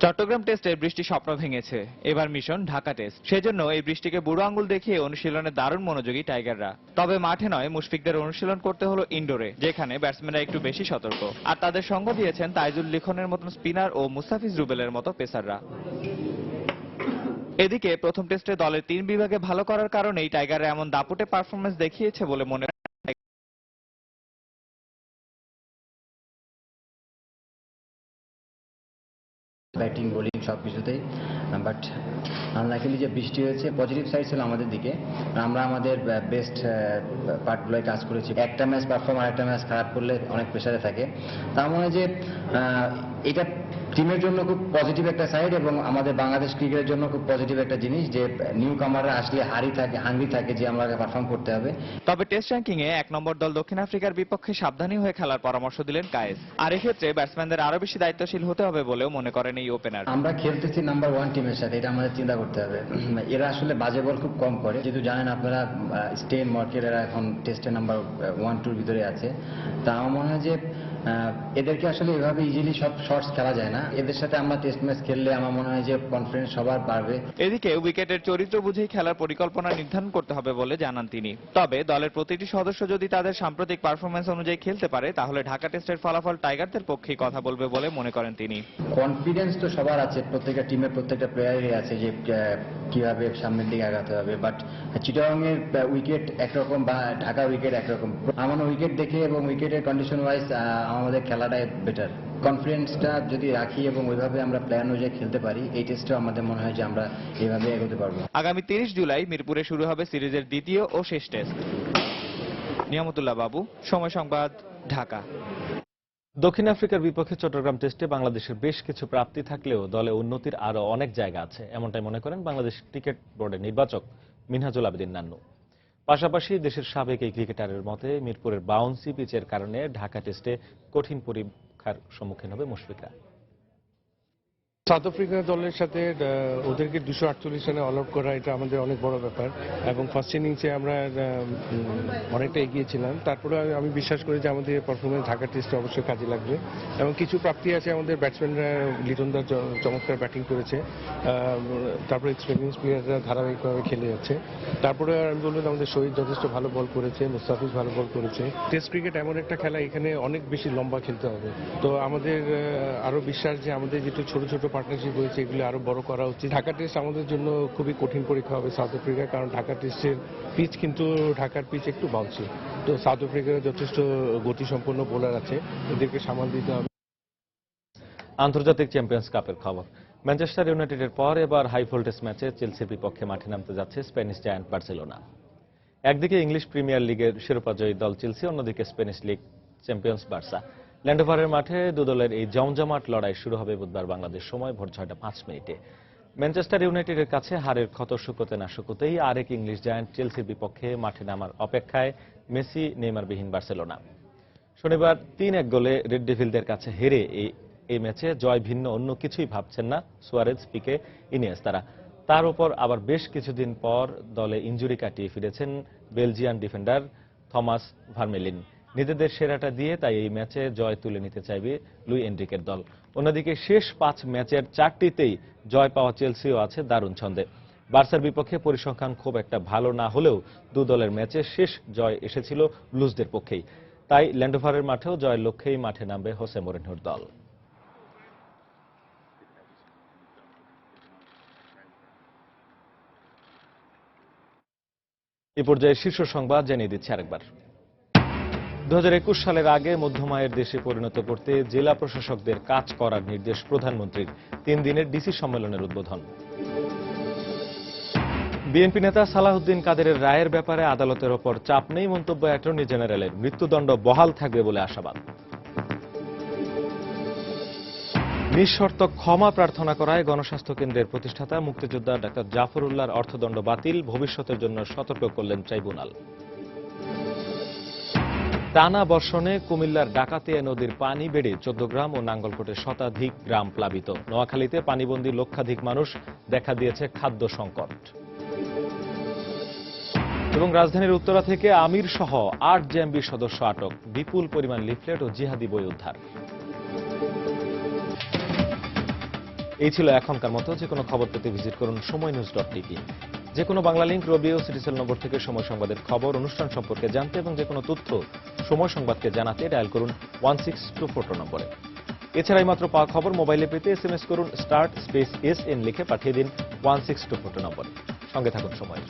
চট্টগ্রাম টেস্টে বৃষ্টি স্বপ্ন ভেঙেছে, এবার মিশন ঢাকা টেস্ট। সেজন্য এই বৃষ্টিকে বুড়ো আঙুল দেখিয়ে অনুশীলনে দারুণ মনোযোগী টাইগাররা। তবে মাঠে নয়, মুশফিকদের অনুশীলন করতে হলো ইনডোরে, যেখানে ব্যাটসম্যানরা একটু বেশি সতর্ক। আর তাদের সঙ্গ দিয়েছেন তাইজুল লিখনের মতন স্পিনার ও মুস্তাফিজ রুবেলের মতো পেসাররা। এদিকে প্রথম টেস্টে দলের 3 বিভাগে ভালো করার কারণেই টাইগাররা এমন দাপুটে পারফরমেন্স দেখিয়েছে বলে মনে ব্যাটিং বোলিং সবকিছুতেই। বাট আনলাকিলি যে বৃষ্টি হয়েছে, পজিটিভ সাইড ছিল আমাদের দিকে। আমরা আমাদের বেস্ট পার্টগুলোয় কাজ করেছি। একটা ম্যাচ পারফর্ম আর একটা ম্যাচ খারাপ করলে অনেক প্রেসারে থাকে। তার মনে হয় যে এটা টিমের জন্য খুব পজিটিভ একটা সাইড এবং আমাদের বাংলাদেশ ক্রিকেটের জন্য খুব পজিটিভ একটা জিনিস যে নিউ কামাররা আসলে হাঙ্গি থাকে যে আমরা পারফর্ম করতে হবে। তবে টেস্ট র্যাঙ্কিংয়ে 1 নম্বর দল দক্ষিণ আফ্রিকার বিপক্ষে সাবধানী হয়ে খেলার পরামর্শ দিলেন কায়েস। আর এক্ষেত্রে ব্যাটসম্যানদের আরো বেশি দায়িত্বশীল হতে হবে বলেও মনে করেন এই ওপেনার। আমরা খেলতেছি নাম্বার 1 টিমের সাথে, এটা আমাদের চিন্তা করতে হবে। এরা আসলে বাজে বল খুব কম করে, যেহেতু জানেন আপনারা স্টেন মার্কের এরা এখন টেস্টে নাম্বার 1-2 ভিতরে আছে। তা আমার মনে হয় যে এদেরকে আসলে এভাবে ইজিলি সব শটস খেলা যায় না। এদের সাথে আমরা টেস্ট ম্যাচ খেললে আমার মনে হয় যে কনফিডেন্স সবার বাড়বে। এদিকে উইকেটের চরিত্র বুঝেই খেলার পরিকল্পনা নির্ধারণ করতে হবে বলে জানান তিনি। তবে দলের প্রতিটি সদস্য যদি তাদের সাম্প্রতিক পারফরমেন্স অনুযায়ী খেলতে পারে, তাহলে ঢাকা টেস্টের ফলাফল টাইগারদের পক্ষেই কথা বলবে বলে মনে করেন তিনি। কনফিডেন্স তো সবার আছে, প্রত্যেকটা টিমের প্রত্যেকটা প্লেয়ারেরই আছে যে কিভাবে সামনের দিকে আগাতে হবে। বাট চিটাগংয়ের উইকেট একরকম বা ঢাকা উইকেট একরকম। আমার উইকেট দেখে এবং উইকেটের কন্ডিশন ওয়াইজ আমাদের খেলাটাই বেটার। কনফিডেন্সটা যদি রাখি এবং ওইভাবে আমরা প্ল্যান অনুযায়ী খেলতে পারি, এই টেস্টে আমাদের মনে হয় যে আমরা এইভাবে এগোতে পারবো। আগামী 30 জুলাই মিরপুরে শুরু হবে সিরিজের দ্বিতীয় ও শেষ টেস্ট। নিয়ামতুল্লাহ বাবু, সময় সংবাদ, ঢাকা। দক্ষিণ আফ্রিকার বিপক্ষে চট্টগ্রাম টেস্টে বাংলাদেশের বেশ কিছু প্রাপ্তি থাকলেও দলে উন্নতির আরো অনেক জায়গা আছে, এমনটাই মনে করেন বাংলাদেশ ক্রিকেট বোর্ডের নির্বাচক মিনহাজুল আবেদিন নান্নু। পাশাপাশি দেশের সাবেক এই ক্রিকেটারের মতে মিরপুরের বাউন্সি পিচের কারণে ঢাকা টেস্টে কঠিন পরীক্ষার সম্মুখীন হবে মুশফিকরা। সাউথ আফ্রিকা দলের সাথে ওদেরকে 248 রানে অল আউট করা, এটা আমাদের অনেক বড় ব্যাপার। এবং ফার্স্ট ইনিংসে আমরা অনেকটা এগিয়েছিলাম। তারপরে আমি বিশ্বাস করি যে আমাদের পারফরমেন্স ঢাকা টেস্টে অবশ্যই কাজে লাগবে। এবং কিছু প্রাপ্তি আছে, আমাদের ব্যাটসম্যানরা লিটনদার চমৎকার ব্যাটিং করেছে, তারপরে এক্সপেরিয়েন্স প্লেয়াররা ধারাবাহিকভাবে খেলে যাচ্ছে। তারপরে আমি বলবো আমাদের শহীদ যথেষ্ট ভালো বল করেছে, মুস্তাফিজ ভালো বল করেছে। টেস্ট ক্রিকেট এমন একটা খেলা, এখানে অনেক বেশি লম্বা খেলতে হবে। তো আমাদের আরো বিশ্বাস যে আমাদের যেটা ছোট ছোট পার্টনারশিপ হয়েছে এগুলো আরো বড় করা উচিত। ঢাকা টেস্ট আমাদের জন্য খুবই কঠিন পরীক্ষা হবে সাউথ আফ্রিকা, কারণ ঢাকা টেস্টের পিচ কিন্তু ঢাকার পিচ একটু বাউন্সি। তো সাউথ আফ্রিকার যথেষ্ট গতিসম্পন্ন বোলার আছে, এদেরকে সামাল দিতে হবে। আন্তর্জাতিক চ্যাম্পিয়ন্স কাপের খবর। ম্যানচেস্টার ইউনাইটেডের পর এবার হাই ভোল্টেজ ম্যাচে চেলসির বিপক্ষে মাঠে নামতে যাচ্ছে স্প্যানিশ জায়ান্ট বার্সেলোনা। একদিকে ইংলিশ প্রিমিয়ার লিগের শিরোপাজয়ী দল চেলসি, অন্যদিকে স্প্যানিশ লিগ চ্যাম্পিয়ন্স বার্সা। ল্যান্ডোভারের মাঠে দুদলের এই জমজমাট লড়াই শুরু হবে বুধবার বাংলাদেশ সময় ভোর 6:05। ম্যানচেস্টার ইউনাইটেডের কাছে হারের ক্ষত শুকোতে না শুকোতেই আরেক ইংলিশ জায়ান্ট চেলসির বিপক্ষে মাঠে নামার অপেক্ষায় মেসি নেইমারবিহীন বার্সেলোনা। শনিবার 3-1 গোলে রেড ডেভিলদের কাছে হেরে এই ম্যাচে জয় ভিন্ন অন্য কিছুই ভাবছেন না সুয়ারেজ, পিকে, ইনিয়েস্তারা। তার উপর আবার বেশ কিছুদিন পর দলে ইনজুরি কাটিয়ে ফিরেছেন বেলজিয়ান ডিফেন্ডার থমাস ভার্মেলিন। নিজেদের সেরাটা দিয়ে তাই এই ম্যাচে জয় তুলে নিতে চাইবে লুই এনরিকের দল। অন্যদিকে শেষ 5 ম্যাচের 4টিতেই জয় পাওয়া চেলসিও আছে দারুণ ছন্দে। বার্সার বিপক্ষে পরিসংখ্যান খুব একটা ভালো না হলেও দু দলের ম্যাচে শেষ জয় এসেছিল ব্লুজদের পক্ষেই। তাই ল্যান্ডোভারের মাঠেও জয়ের লক্ষ্যেই মাঠে নামবে হোসে মরিনহোর দল। এ পর্যায়ে শীর্ষ সংবাদ জানিয়ে দিচ্ছি আরেকবার। 2021 সালের আগে মধ্যমায়ের দেশে পরিণত করতে জেলা প্রশাসকদের কাজ করার নির্দেশ প্রধানমন্ত্রীর। 3 দিনের ডিসি সম্মেলনের উদ্বোধন। বিএনপি নেতা সালাহউদ্দিন কাদেরের রায়ের ব্যাপারে আদালতের ওপর চাপ নেই মন্তব্য অ্যাটর্নি জেনারেলের। মৃত্যুদণ্ড বহাল থাকবে বলে আশাবাদ। নিঃশর্ত ক্ষমা প্রার্থনা করায় গণস্বাস্থ্য কেন্দ্রের প্রতিষ্ঠাতা মুক্তিযোদ্ধা ডাক্তার জাফর উল্লাহর অর্থদণ্ড বাতিল, ভবিষ্যতের জন্য সতর্ক করলেন ট্রাইব্যুনাল। টানা বর্ষণে কুমিল্লার ডাকাতিয়া নদীর পানি বেড়ে 14 গ্রাম ও নাঙ্গলকোটের শতাধিক গ্রাম প্লাবিত। নোয়াখালীতে পানিবন্দী লক্ষাধিক মানুষ, দেখা দিয়েছে খাদ্য সংকট। এবং রাজধানীর উত্তরা থেকে আমির সহ 8 জেএমবি সদস্য আটক, বিপুল পরিমাণ লিফলেট ও জিহাদি বই উদ্ধার। এই ছিল এখনকার মতো। যে কোনো খবর পেতে ভিজিট করুন সময়নিউজ.টিভি। যে কোনো বাংলা লিংক, রবি ও সিটিসেল নম্বর থেকে সময় সংবাদের খবর, অনুষ্ঠান সম্পর্কে জানতে এবং যে কোনো তথ্য সময় সংবাদকে জানাতে ডায়াল করুন 16242 নম্বরে। এছাড়াই মাত্র পাওয়া খবর মোবাইলে পেতে SMS করুন SN লিখে পাঠিয়ে দিন 16242 নম্বরে। সঙ্গে থাকুন সময়।